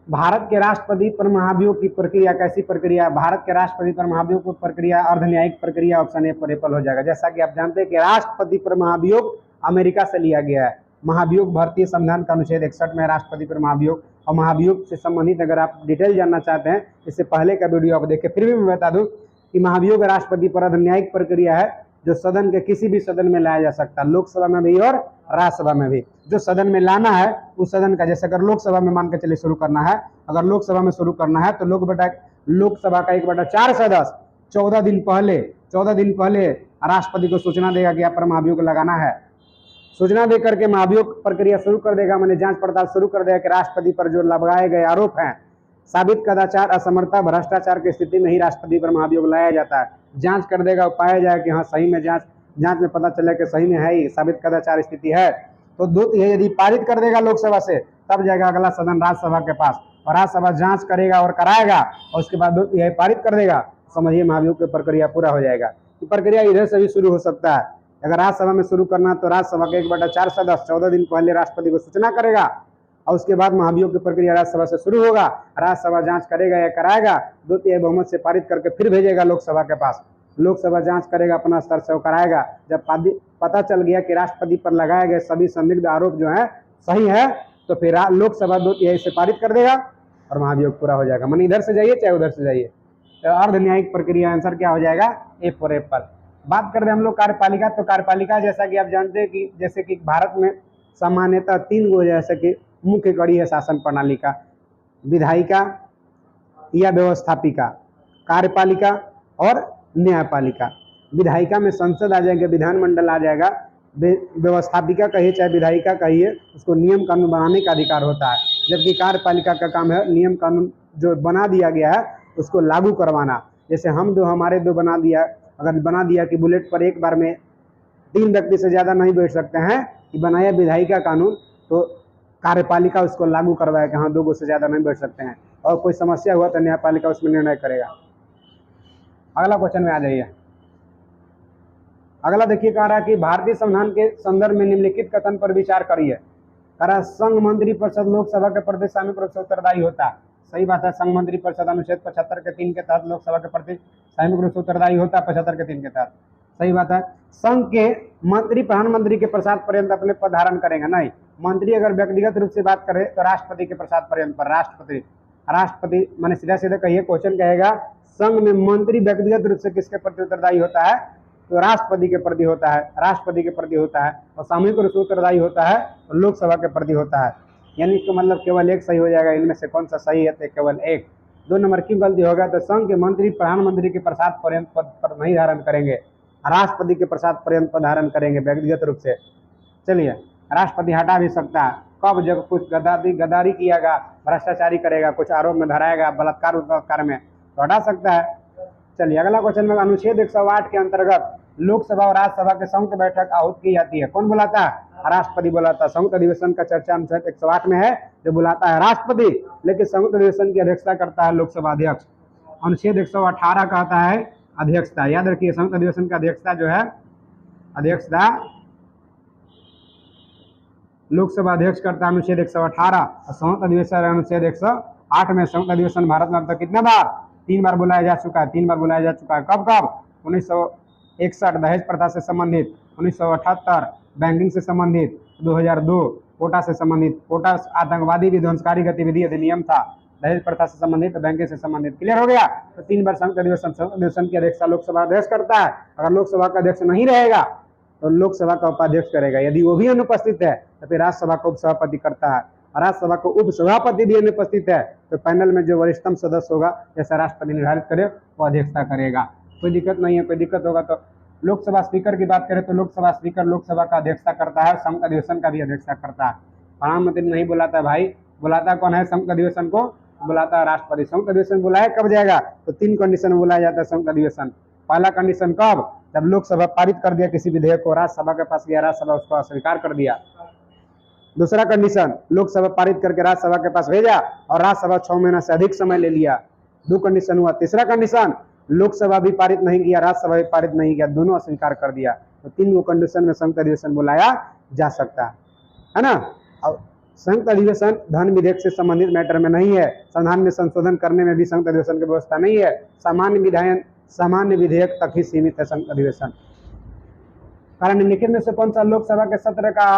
भारत के राष्ट्रपति पर महाभियोग की प्रक्रिया कैसी प्रक्रिया? भारत के राष्ट्रपति पर महाभियोग की प्रक्रिया अर्धन्यायिक प्रक्रिया, ऑप्शन ए पर एप्पल हो जाएगा। जैसा कि आप जानते हैं कि राष्ट्रपति पर महाभियोग अमेरिका से लिया गया है। महाभियोग भारतीय संविधान का अनुच्छेद 61 में राष्ट्रपति पर महाभियोग, और महाभियोग से संबंधित अगर आप डिटेल जानना चाहते हैं, इससे पहले का वीडियो आप देखें। फिर भी मैं बता दूं कि महाभियोग राष्ट्रपति पर अर्धन्यायिक प्रक्रिया है जो सदन के किसी भी सदन में लाया जा सकता है, लोकसभा में भी और राज्यसभा में भी। जो सदन में लाना है उस सदन का, जैसे अगर लोकसभा में मान के चलिए शुरू करना है, अगर लोकसभा में शुरू करना है तो लोकसभा का 1/4 सदस्य 14 दिन पहले राष्ट्रपति को सूचना देगा कि यहाँ पर महाभियोग लगाना है। सूचना दे करके महाभियोग प्रक्रिया शुरू कर देगा, मैंने जांच पड़ताल शुरू कर देगा कि राष्ट्रपति पर जो लगाए गए आरोप हैं साबित कदाचार, असमर्थता, भ्रष्टाचार की स्थिति में ही राष्ट्रपति पर महाभियोग लाया जाता है। जांच कर देगा, पाया जाए कि हाँ सही में जांच में पता चला कि सही में है ही साबित कदाचार स्थिति है, तो दूत यदि पारित कर देगा लोकसभा से, तब जाएगा अगला सदन राज्यसभा के पास, और राज्यसभा जांच करेगा और कराएगा, और उसके बाद दूत यह पारित कर देगा, समझिए महाभियोग की प्रक्रिया पूरा हो जाएगा। ये प्रक्रिया इधर से भी शुरू हो सकता है। अगर राज्यसभा में शुरू करना तो राज्यसभा के 1/4 सदस्य 14 दिन पहले राष्ट्रपति को सूचना करेगा, और उसके बाद महाभियोग की प्रक्रिया राज्यसभा से शुरू होगा। राज्यसभा जांच करेगा या कराएगा, द्वितीय बहुमत से पारित करके फिर भेजेगा लोकसभा के पास। लोकसभा जांच करेगा, अपना स्तर से कराएगा। जब पता चल गया कि राष्ट्रपति पर लगाए गए सभी संदिग्ध आरोप जो है सही है, तो फिर लोकसभा द्वितीय से पारित कर देगा और महाभियोग पूरा हो जाएगा। मन इधर से जाइए चाहे उधर से जाइए, तो अर्ध न्यायिक प्रक्रिया आंसर क्या हो जाएगा, ए फॉर एप्पल। बात कर रहे हम लोग कार्यपालिका, तो कार्यपालिका जैसा कि आप जानते हैं कि जैसे कि भारत में सामान्यतः 3 गो जैसे कि मुख्य कड़ी है शासन प्रणाली का, विधायिका या व्यवस्थापिका, कार्यपालिका और न्यायपालिका। विधायिका में संसद आ जाएगा, विधानमंडल आ जाएगा। व्यवस्थापिका कहिए चाहे विधायिका कहिए, उसको नियम कानून बनाने का अधिकार होता है, जबकि कार्यपालिका का काम है नियम कानून जो बना दिया गया है उसको लागू करवाना। जैसे हमारे दो बना दिया, अगर बना दिया कि बुलेट पर एक बार में 3 व्यक्ति से ज़्यादा नहीं बैठ सकते हैं, कि बनाया विधायिका कानून, तो कार्यपालिका उसको लागू करवाया कि हाँ 2 गो से ज़्यादा नहीं बैठ सकते हैं, और कोई समस्या हुआ तो न्यायपालिका उसमें निर्णय करेगा। अगला क्वेश्चन में आ जाइए। अगला देखिए, कह रहा है कि भारतीय संविधान के संदर्भ में निम्नलिखित कथन पर विचार करिए। कह रहा संघ मंत्री परिषद लोकसभा के प्रति सामूहिक रूप से उत्तरदायी होता है। सही बात है, संघ मंत्री परिषद अनुच्छेद 75 के 3 के तहत लोकसभा के प्रति सामूहिक रूप से उत्तरदायी होता है, 75 के 3 के तहत। सही बात है। संघ के मंत्री प्रधानमंत्री के प्रसाद पर्यंत अपने पद धारण करेंगे नहीं। मंत्री अगर व्यक्तिगत रूप से बात करे तो राष्ट्रपति के प्रसाद पर्यंत पर राष्ट्रपति माने सीधा सीधा कहिए, क्वेश्चन कहेगा संघ में मंत्री व्यक्तिगत रूप से किसके प्रति उत्तरदायी होता है, तो राष्ट्रपति के प्रति होता है, राष्ट्रपति के प्रति होता है। और सामूहिक रूप से उत्तरदायी होता है तो लोकसभा के प्रति होता है। यानी कि मतलब केवल एक सही हो जाएगा, इनमें से कौन सा सही है, तो केवल एक। 2 नंबर क्यों गलती होगा, तो संघ के मंत्री प्रधानमंत्री के प्रसाद पर्यंत पद पर नहीं धारण करेंगे, राष्ट्रपति के प्रसाद पर्यंत पद धारण करेंगे व्यक्तिगत रूप से। चलिए, राष्ट्रपति हटा भी सकता है कब, जब कुछ गद्दारी किएगा, भ्रष्टाचारी करेगा, कुछ आरोप में धराएगा, बलात्कार में, तो हटा सकता है। चलिए अगला क्वेश्चन में, अनुच्छेद 108 के अंतर्गत लोकसभा और राज्यसभा के संयुक्त बैठक आहूत की जाती है। कौन बुलाता है, राष्ट्रपति बुलाता है। संयुक्त अधिवेशन का चर्चा अनुच्छेद 108 में है, जो बुलाता है राष्ट्रपति, लेकिन संयुक्त अधिवेशन की अध्यक्षता करता है लोकसभा अध्यक्ष। अनुच्छेद 118 कहता है अध्यक्षता, याद रखिए संयुक्त अधिवेशन का अध्यक्षता जो है, अध्यक्षता लोकसभा अध्यक्ष करता है अनुच्छेद 118, और संयुक्त अधिवेशन अनुच्छेद 108 में। संयुक्त अधिवेशन भारत में अब तक कितने बार, 3 बार बुलाया जा चुका है, 3 बार बुलाया जा चुका है। कब कब, 1961 दहेज प्रथा से संबंधित, 1978 बैंकिंग से संबंधित, 2002 कोटा से संबंधित। कोटा आतंकवादी विध्वंसकारी गतिविधि अधिनियम था, दहेज प्रथा से संबंधित, बैंकिंग से संबंधित। क्लियर हो गया, तो 3 बार संयुक्त अधिवेशन की अध्यक्षता लोकसभा अध्यक्ष करता है। अगर लोकसभा का अध्यक्ष नहीं रहेगा तो लोकसभा का उपाध्यक्ष करेगा, यदि वो भी अनुपस्थित है तो फिर राज्यसभा का उपसभापति करता है, और राज्यसभा को उपसभापति भी अनुपस्थित है तो पैनल में जो वरिष्ठतम सदस्य होगा, जैसा राष्ट्रपति निर्धारित करे, वो अध्यक्षता करेगा। कोई दिक्कत नहीं है। कोई दिक्कत होगा तो लोकसभा स्पीकर की बात करें तो लोकसभा स्पीकर लोकसभा का अध्यक्षता करता है, संयुक्त अधिवेशन का भी अध्यक्षता करता है। प्रधानमंत्री नहीं बुलाता है भाई, बुलाता कौन है, संयुक्त अधिवेशन को बुलाता है राष्ट्रपति। संयुक्त अधिवेशन बुलाया कब जाएगा, तो 3 कंडीशन में बुलाया जाता है संयुक्त अधिवेशन। पहला कंडीशन कब, जब लोकसभा पारित कर दिया किसी विधेयक को, राज्यसभा के पास गया, राज्यसभा उसको अस्वीकार कर दिया। दूसरा कंडीशन, लोकसभा पारित करके राज्यसभा के पास भेजा और राज्यसभा 6 महीना से अधिक समय ले लिया। 2 कंडीशन हुआ। तीसरा कंडीशन, लोकसभा भी पारित नहीं किया, राज्यसभा भी पारित नहीं किया, दोनों अस्वीकार कर दिया। तो 3 कंडीशन में संयुक्त अधिवेशन बुलाया जा सकता है ना। और संयुक्त अधिवेशन धन विधेयक से संबंधित मैटर में नहीं है, संविधान में संशोधन करने में भी संयुक्त अधिवेशन की व्यवस्था नहीं है। सामान्य विधेयक तक ही सीमित है संयुक्त अधिवेशन। कारण निम्नलिखित में से कौन सा लोकसभा के सत्र का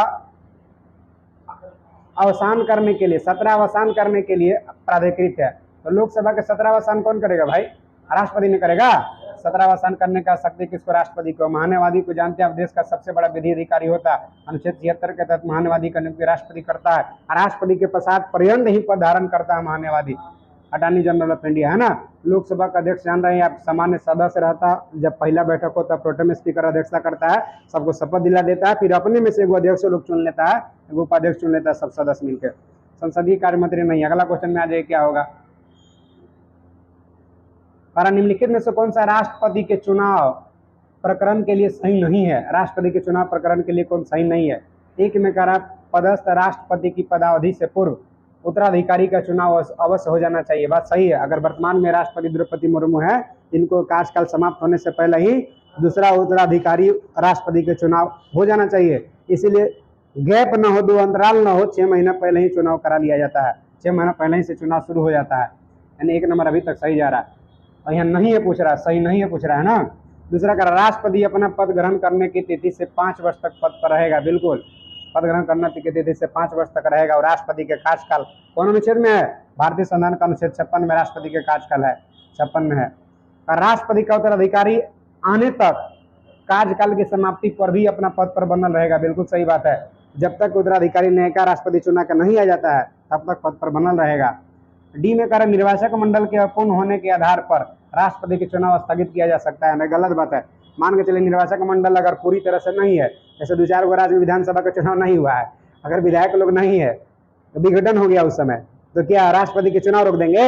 अवसान करने के लिए, सत्र अवसान करने के लिए प्राधिकृत है? तो लोकसभा के सत्र अवसान कौन करेगा भाई, राष्ट्रपति ने करेगा। सत्रावसान करने का शक्ति किसको, राष्ट्रपति को। महान्यायवादी को जानते हैं आप, देश का सबसे बड़ा विधि अधिकारी होता है। अनुच्छेद 76 के तहत महान्यायवादी का नियुक्ति राष्ट्रपति करता है। राष्ट्रपति के प्रसाद पर्यंत ही पद धारण करता है महान्यायवादी, अटॉर्नी जनरल ऑफ इंडिया, है ना। लोकसभा का अध्यक्ष जान रहे हैं आप, सामान्य सदस्य रहता, जब पहला बैठक होता है प्रोटेम स्पीकर अध्यक्षता करता है, सबको शपथ दिला देता है, फिर अपने में से एगो अध्यक्ष लोग चुन लेता है, एगो उपाध्यक्ष चुन लेता है, सब सदस्य मिलकर। संसदीय कार्य मंत्री नहीं। अगला क्वेश्चन में आ जाए क्या होगा, कहा निम्नलिखित में से कौन सा राष्ट्रपति के चुनाव प्रकरण के लिए सही नहीं है। राष्ट्रपति के चुनाव प्रकरण के लिए कौन सही नहीं है। एक में कह रहा पदस्थ राष्ट्रपति की पदावधि से पूर्व उत्तराधिकारी का चुनाव अवश्य हो जाना चाहिए। बात सही है। अगर वर्तमान में राष्ट्रपति द्रौपदी मुर्मू है, इनको कार्यकाल समाप्त होने से पहले ही दूसरा उत्तराधिकारी राष्ट्रपति के चुनाव हो जाना चाहिए। इसीलिए गैप न हो, दो अंतराल न हो, 6 महीना पहले ही चुनाव करा लिया जाता है। 6 महीना पहले ही से चुनाव शुरू हो जाता है। यानी 1 नंबर अभी तक सही जा रहा है। और यहाँ नहीं है पूछ रहा, सही नहीं है पूछ रहा है ना। दूसरा का राष्ट्रपति अपना पद ग्रहण करने की तिथि से 5 वर्ष तक पद पर रहेगा। बिल्कुल, पद ग्रहण करने की तिथि से 5 वर्ष तक रहेगा। और राष्ट्रपति के कार्यकाल कौन अनुच्छेद में है? भारतीय संविधान का अनुच्छेद 56 में राष्ट्रपति के कार्यकाल है, 56 में है। और राष्ट्रपति का उत्तराधिकारी आने तक कार्यकाल की समाप्ति पर भी अपना पद पर बनल रहेगा। बिल्कुल सही बात है। जब तक उत्तराधिकारी नया राष्ट्रपति चुना कर नहीं आ जाता है, तब तक पद पर बनल रहेगा। डी में कारण निर्वाचक मंडल के अपूर्ण होने के आधार पर राष्ट्रपति के चुनाव स्थगित किया जा सकता है। गलत बात है। मान के चलिए निर्वाचक मंडल अगर पूरी तरह से नहीं है, जैसे 2-4 गो राज्य में विधानसभा का चुनाव नहीं हुआ है, अगर विधायक लोग नहीं है तो विघटन हो गया उस समय, तो क्या राष्ट्रपति के चुनाव रोक देंगे?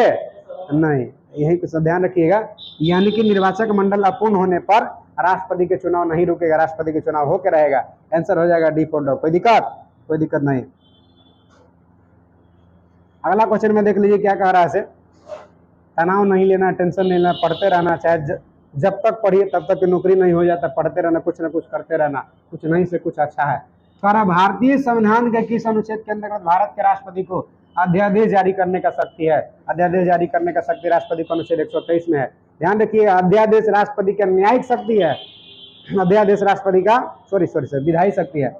नहीं, यही कुछ ध्यान रखिएगा। यानी कि निर्वाचक मंडल अपूर्ण होने पर राष्ट्रपति के चुनाव नहीं रुकेगा, राष्ट्रपति के चुनाव होकर रहेगा। आंसर हो जाएगा डी फोर। कोई दिक्कत नहीं। अगला क्वेश्चन में देख लीजिए क्या कह रहा है। तनाव नहीं लेना, टेंशन नहीं लेना, पढ़ते रहना, चाहे जब तक पढ़िए तब तक नौकरी नहीं हो जाता। पढ़ते रहना, कुछ ना कुछ करते रहना, कुछ नहीं से कुछ अच्छा है। कह भारतीय संविधान के किस अनुच्छेद के अंतर्गत भारत के राष्ट्रपति को अध्यादेश जारी करने का शक्ति है? अध्यादेश जारी करने का शक्ति राष्ट्रपति को अनुच्छेद 123 में है। ध्यान रखिए, अध्यादेश राष्ट्रपति का न्यायिक शक्ति है, अध्यादेश राष्ट्रपति का विधायी शक्ति है।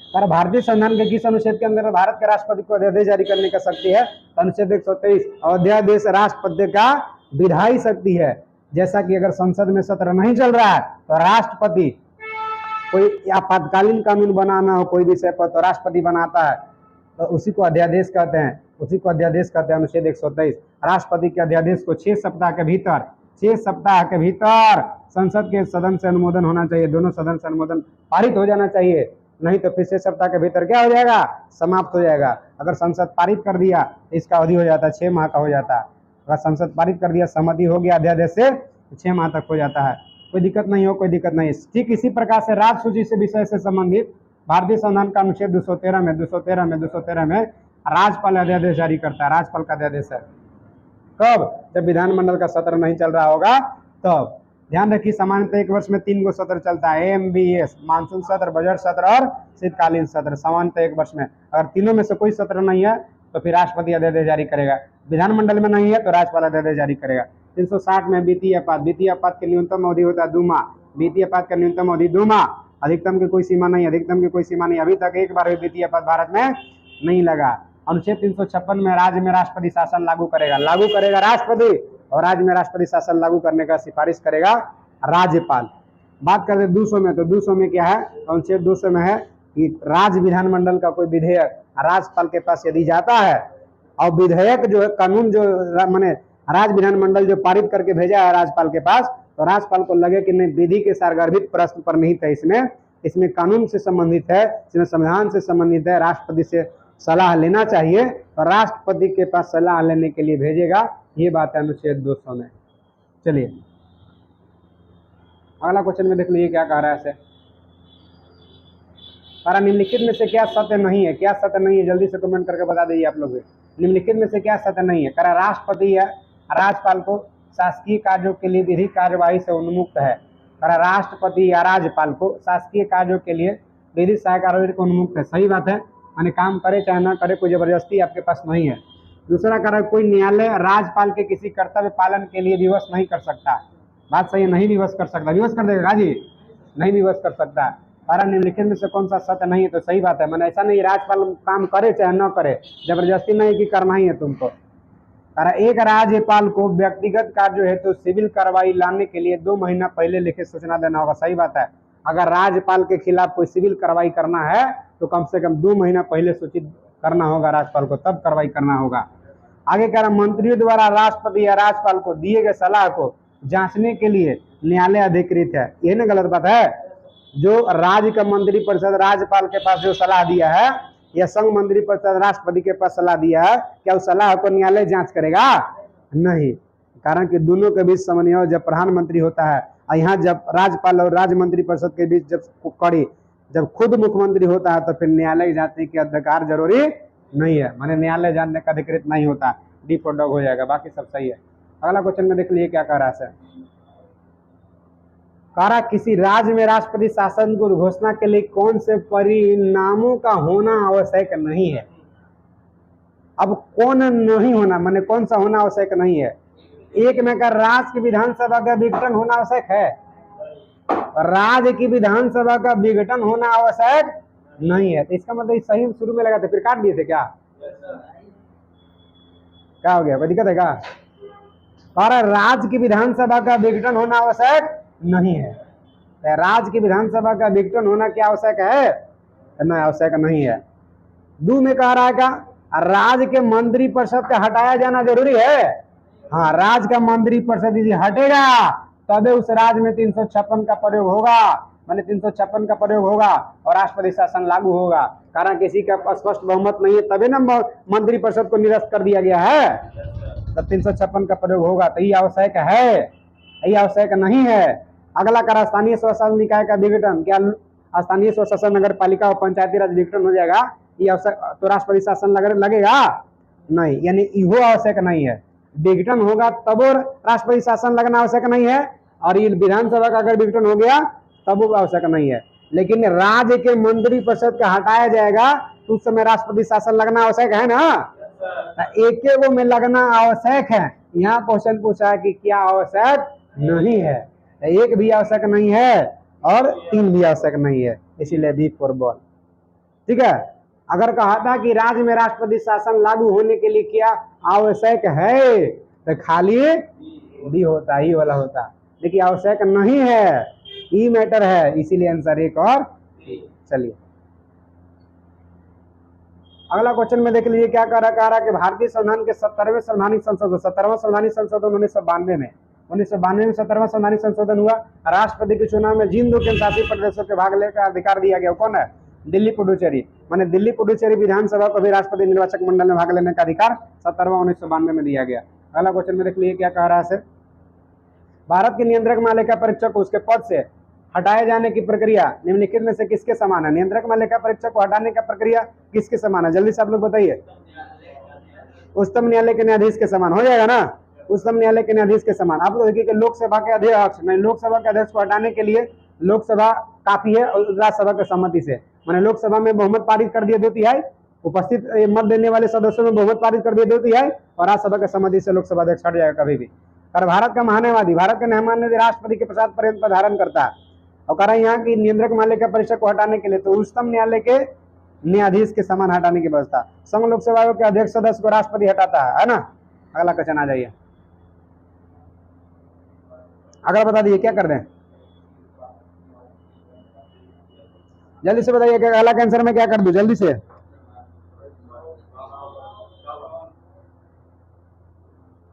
पर भारतीय संविधान के किस अनुच्छेद के अंदर भारत के राष्ट्रपति को अध्यादेश जारी करने का शक्ति है? अनुच्छेद 123। अध्यादेश राष्ट्रपति का विधायी शक्ति है। जैसा कि अगर संसद में सत्र नहीं चल रहा है तो राष्ट्रपति कोई आपातकालीन कानून बनाना हो कोई विषय पर, तो राष्ट्रपति बनाता है, तो उसी को अध्यादेश कहते हैं, अनुच्छेद 123। राष्ट्रपति के अध्यादेश को 6 सप्ताह के भीतर संसद के सदन से अनुमोदन होना चाहिए। दोनों सदन से अनुमोदन पारित हो जाना चाहिए, नहीं तो फिर 6 सप्ताह के भीतर क्या हो जाएगा? समाप्त हो जाएगा। अगर संसद पारित कर दिया तो इसका अवधि हो जाता है 6 माह का हो जाता है। अगर संसद पारित कर दिया, सहमति हो गया अध्यादेश से, तो 6 माह तक हो जाता है। कोई दिक्कत नहीं हो, कोई दिक्कत नहीं। ठीक इसी प्रकार से राज्य सूची से विषय से संबंधित भारतीय संविधान का अनुच्छेद 213 में राज्यपाल अध्यादेश जारी करता है। राज्यपाल का अध्यादेश है कब? जब विधानमंडल का सत्र नहीं चल रहा होगा तब। ध्यान रखिए, सामान्यतः 1 वर्ष में 3 गो सत्र चलता है, AMBS, मानसून सत्र, बजट सत्र और शीतकालीन सत्र। सामान्यतः 1 वर्ष में अगर तीनों में से कोई सत्र नहीं है तो फिर राष्ट्रपति अध्यादेश जारी करेगा। विधानमंडल में नहीं है तो राज्यपाल अध्यादेश जारी करेगा। 360 में वित्तीय आपात की न्यूनतम अवधि होता है 2 माह। वित्तीय आपात का न्यूनतम अवधि 2 माह, अधिकतम की कोई सीमा नहीं। अभी तक एक बार भी वित्तीय आपात भारत में नहीं लगा। अनुच्छेद 356 में राज्य में राष्ट्रपति शासन लागू करेगा राष्ट्रपति, और राज्य में राष्ट्रपति शासन लागू करने का सिफारिश करेगा राज्यपाल। बात करते 200 में, तो 200 में क्या है? अनुच्छेद 200 में है कि राज्य विधानमंडल का कोई विधेयक राज्यपाल के पास यदि जाता है और विधेयक जो है, कानून जो माने राज्य विधानमंडल जो पारित करके भेजा है राज्यपाल के पास, तो राज्यपाल को लगे कि नहीं विधि के सारगर्भित प्रश्न पर निहित है, इसमें कानून से संबंधित है, इसमें संविधान से संबंधित है, राष्ट्रपति से सलाह लेना चाहिए, तो राष्ट्रपति के पास सलाह लेने के लिए भेजेगा। ये बात है अनुच्छेद 200 में। चलिए अगला क्वेश्चन में देख लीजिए क्या कह रहा है। निम्नलिखित में से क्या सत्य नहीं है? क्या सत्य नहीं है? जल्दी से कमेंट करके बता दीजिए आप लोग। निम्नलिखित में से क्या सत्य नहीं है? करा राष्ट्रपति या राज्यपाल को शासकीय कार्यों के लिए विधिक कार्यवाही से उन्मुक्त है। करा राष्ट्रपति या राज्यपाल को शासकीय कार्यों के लिए विधिक सहायक कार्यवाही को उन्मुक्त है। सही बात है, माने काम करे चाहे ना करे, कोई जबरदस्ती आपके पास नहीं है। दूसरा कह रहा है कोई न्यायालय राज्यपाल के किसी कर्तव्य पालन के लिए विवश नहीं कर सकता। बात सही है, नहीं विवश कर सकता। विवश कर देगा जी? नहीं विवश कर सकता। कारण निम्नलिखित में से कौन सा सत्य नहीं है? तो सही बात है, मैंने ऐसा नहीं राज्यपाल काम करे चाहे न करे, जबरदस्ती नहीं कि करना ही है तुमको। कारण एक राज्यपाल को व्यक्तिगत कार्य हेतु तो सिविल कार्रवाई लाने के लिए 2 महीना पहले लिखित सूचना देना होगा। सही बात है, अगर राज्यपाल के खिलाफ कोई सिविल कार्रवाई करना है तो कम से कम 2 महीना पहले सूचित करना होगा राज्यपाल को, तब कार्रवाई करना होगा। आगे कह रहा मंत्रियों द्वारा राष्ट्रपति या राज्यपाल को दिए गए सलाह को जांचने के लिए न्यायालय अधिकृत है। यह ना गलत बात है? जो राज्य का मंत्री परिषद राज्यपाल के पास जो सलाह दिया है या संघ मंत्रिपरिषद राष्ट्रपति के पास सलाह दिया है, क्या उस सलाह को न्यायालय जांच करेगा? नहीं, कारण कि दोनों के बीच समन्वय जब प्रधानमंत्री होता है और यहाँ जब राज्यपाल और राज्य मंत्रिपरिषद के बीच जब खुद मुख्यमंत्री होता है तो फिर न्यायालय जांचने की अधिकार जरूरी नहीं है, माने न्यायालय जानने का अधिकृत नहीं होता, डिफॉल्ट हो जाएगा, बाकी सब सही है। अगला क्वेश्चन में देख लीजिए क्या कह रहा है। कह रहा किसी राज्य में राष्ट्रपति शासन को घोषणा के लिए कौन से परिणामों का होना आवश्यक नहीं है? अब कौन नहीं होना माने कौन सा होना आवश्यक नहीं है? एक में का राज्य की विधानसभा का विघटन होना आवश्यक है, राज्य की विधानसभा का विघटन होना आवश्यक नहीं है। तो इसका मतलब सही शुरू में लगा था फिर काट दिए थे, क्या हो गया, कोई दिक्कत है क्या? और राज्य की विधानसभा का विघटन होना आवश्यक नहीं है। राज्य की विधानसभा का विघटन होना क्या आवश्यक है? नहीं, आवश्यक नहीं है। दो में कह रहा है क्या राज्य के मंत्री परिषद का हटाया जाना जरूरी है? हाँ, राज्य का मंत्री परिषद यदि हटेगा तबे उस राज्य में 356 का प्रयोग होगा, माने 356 का प्रयोग होगा और राष्ट्रपति शासन लागू होगा। कारण किसी का स्पष्ट बहुमत नहीं है तबे ना मंत्री परिषद को निरस्त कर दिया गया है, तब 356 का प्रयोग होगा। तो ये आवश्यक है, ये आवश्यक नहीं है। अगला करा स्थानीय स्वशासन निकाय का विघटन, क्या स्थानीय स्वशासन नगर पालिका और पंचायती राज विघटन हो जाएगा? ये आवश्यक तो राष्ट्रपति शासन लगेगा नहीं, यानी इहो आवश्यक नहीं है। विघटन होगा तब राष्ट्रपति शासन लगना आवश्यक नहीं है, और ये विधानसभा का अगर विघटन हो गया तब वो आवश्यक नहीं है। लेकिन राज्य के मंत्री परिषद का हटाया जाएगा तो उस समय राष्ट्रपति शासन लगना आवश्यक है ना, एक वो में लगना आवश्यक है। यहाँ क्वेश्चन पूछा है कि क्या आवश्यक नहीं है, एक भी आवश्यक नहीं है और 3 भी आवश्यक नहीं है, इसीलिए बी फॉर बॉल। ठीक है, अगर कहा था कि राज्य में राष्ट्रपति शासन लागू होने के लिए क्या आवश्यक है तो खाली बी होता, ही वाला होता, लेकिन आवश्यक नहीं है, ई मैटर है, इसीलिए आंसर एक और। चलिए अगला क्वेश्चन में देख लीजिए क्या कह रहा कि भारतीय संविधान के 17वें संवैधानिक संशोधन 17वां संवैधानिक संशोधन 1992 में 17वां संवैधानिक संशोधन हुआ। राष्ट्रपति के चुनाव में जिन 2 केंद्रशासित प्रदेशों के भाग लेने का अधिकार दिया गया कौन है? दिल्ली पुडुचेरी, माने दिल्ली पुडुचेरी विधानसभा को भी राष्ट्रपति निर्वाचक मंडल में भाग लेने का अधिकार 17वां 1992 में दिया गया। अगला क्वेश्चन में देख लीजिए क्या कह रहा है। भारत के नियंत्रक महालेखा परीक्षक को उसके पद से हटाए जाने की प्रक्रिया निम्नलिखित में से किसके समान है? नियंत्रक महालेखा परीक्षक को हटाने का प्रक्रिया किसके समान है? जल्दी से आप लोग बताइए। उच्चतम न्यायालय के न्यायाधीश के समान हो जाएगा ना, उच्चतम न्यायालय के न्यायाधीश के समान। आप लोग देखिए कि लोकसभा के अध्यक्ष नहीं, लोकसभा के अध्यक्ष को हटाने के लिए लोकसभा काफी है और राज्यसभा की सहमति से, मैंने लोकसभा में बहुमत पारित कर दिया 2/3, उपस्थित मत देने वाले सदस्यों में बहुमत पारित कर दिया 2/3 और राज्यसभा की सहमति से लोकसभा अध्यक्ष हट जाएगा कभी भी। और भारत का महान्यायवादी, भारत का न्यायवादी राष्ट्रपति के प्रसाद पर्यंत पर धारण करता है। और कह रहा है यहाँ की नियंत्रक महालेखा परीक्षक को हटाने के लिए तो उच्चतम न्यायालय के न्यायाधीश के समान हटाने की व्यवस्था। संघ लोकसेवा आयोग के अध्यक्ष सदस्य को राष्ट्रपति हटाता है ना। अगला क्वेश्चन आ जाइए, अगला बता दीजिए क्या कर रहे हैं, जल्दी से बताइए क्या अगला आंसर में क्या कर दूं, जल्दी से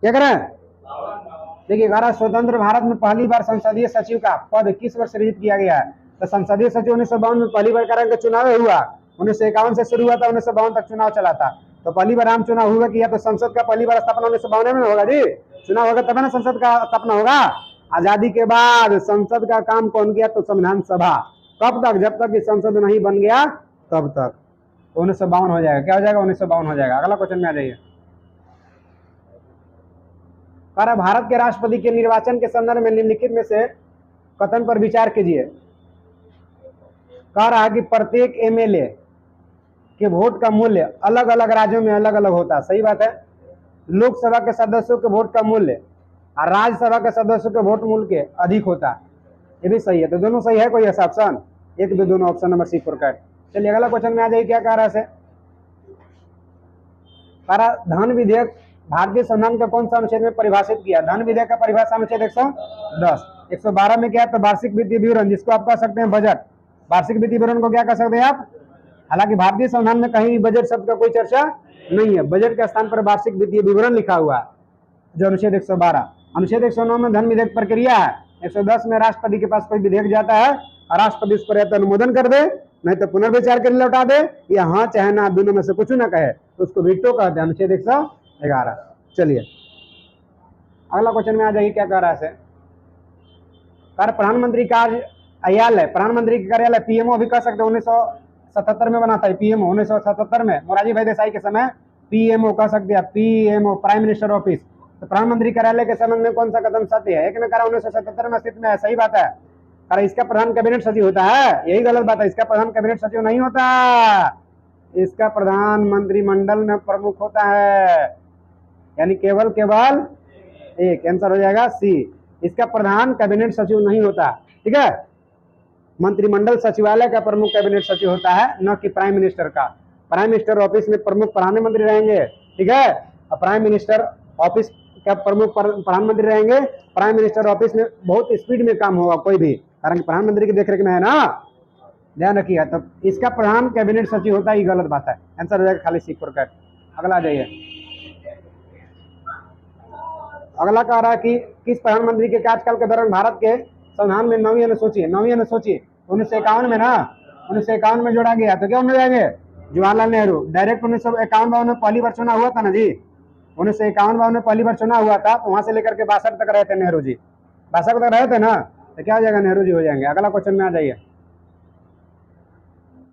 क्या कर रहे हैं। देखिए स्वतंत्र भारत में पहली बार संसदीय सचिव का पद किस वर्ष सृजित किया गया है? तो संसदीय सचिव 1952 में पहली बार कारण का चुनाव हुआ, 1951 से शुरू हुआ था, 1952 तक चुनाव चला था। तो पहली बार आम चुनाव हुआ कि या तो संसद का पहली बार स्थापना 1952 में होगा जी, चुनाव होगा तब ना संसद का स्थापना होगा। आजादी के बाद संसद का काम कौन किया? तो संविधान सभा। कब तक? जब तक कि संसद नहीं बन गया तब तक। 1952 हो जाएगा, क्या हो जाएगा? 1952 हो जाएगा। अगला क्वेश्चन में आ जाइए, भारत के राष्ट्रपति के निर्वाचन के संदर्भ में निम्नलिखित में से कथन पर विचार कीजिए। कह रहा है कि प्रत्येक एमएलए के वोट का मूल्य अलग अलग राज्यों में अलग अलग होता है। सही बात है। लोकसभा के सदस्यों के वोट का मूल्य और राज्यसभा के सदस्यों के वोट मूल्य के अधिक होता है, ये भी सही है। तो दोनों सही है, कोई ऐसा ऑप्शन? एक दो दोनों ऑप्शन नंबर सी 4 कट। चलिए अगला क्वेश्चन में आ जाइए क्या कह रहा है। धन विधेयक भारतीय संविधान का कौन सा अनुच्छेद में परिभाषित किया? धन विधेयक का परिभाषा अनुच्छेद 110। 112 में क्या है? तो वार्षिक वित्तीय विवरण, जिसको आप कह सकते हैं बजट। वार्षिक वित्तीय विवरण को क्या कह सकते हैं आप? हालांकि भारतीय संविधान में कहीं बजट शब्द का कोई चर्चा नहीं है, बजट के स्थान पर वार्षिक वित्तीय विवरण लिखा हुआ है, जो अनुच्छेद 112। अनुच्छेद 109 में धन विधेयक प्रक्रिया है। 110 में राष्ट्रपति के पास कोई विधेयक जाता है और राष्ट्रपति उस पर या तो अनुमोदन कर दे नहीं तो पुनर्विचार के लिए लौटा दे, या हाँ चाहे ना, दोनों में से कुछ ना कहे तो उसको वीटो कहते हैं। अनुच्छेद 111। चलिए अगला क्वेश्चन में आ जाइए, क्या कह रहा है इसे। प्रधानमंत्री कार्यालय, प्रधानमंत्री के कार्यालय पीएमओ भी कह सकते हैं, 1977 में बना था पीएमओ, 1977 में मोरारजी भाई देसाई के समय पीएमओ कह सकते हैं, पीएमओ प्राइम मिनिस्टर ऑफिस। तो प्रधानमंत्री कार्यालय के संबंध में कौन सा कदम सत्य है? एक ने कहा 1977 में अस्तित्व में है, सही बात है। अरे इसका प्रधान कैबिनेट सचिव होता है, यही गलत बात है, इसका प्रधान कैबिनेट सचिव नहीं होता, इसका प्रधान मंत्रिमंडल में प्रमुख होता है, यानी केवल एक आंसर हो जाएगा सी। इसका प्रधान कैबिनेट सचिव नहीं होता, ठीक है। मंत्रिमंडल सचिवालय का प्रमुख कैबिनेट सचिव होता है, न कि प्राइम मिनिस्टर का। प्राइम मिनिस्टर ऑफिस में प्रमुख प्रधानमंत्री रहेंगे, ठीक है, और प्राइम मिनिस्टर ऑफिस का प्रमुख प्रधानमंत्री रहेंगे। प्राइम मिनिस्टर ऑफिस में बहुत स्पीड में काम होगा कोई भी, कारण कि प्रधानमंत्री की देखरेख में है ना, ध्यान रखिएगा। तो इसका प्रधान कैबिनेट सचिव होता है, ये गलत बात है, आंसर हो जाएगा खाली सी फॉर कैट। अगला आ जाइए। अगला कह रहा है कि किस प्रधानमंत्री के कार्यकाल के दौरान भारत के संविधान में 9वीं अनुसूची 1951 में ना, 1951 में जोड़ा गया। तो क्या हो जाएंगे? जवाहरलाल नेहरू। डायरेक्ट 1951-52 में पहली बार चुनाव हुआ था ना जी, 1951-52 में पहली बार चुनाव हुआ था, तो वहां से लेकर के 62 तक रहे थे नेहरू जी, 62 तक रहे थे ना, तो क्या हो जाएगा? नेहरू जी हो जाएंगे। अगला क्वेश्चन में आ जाइए।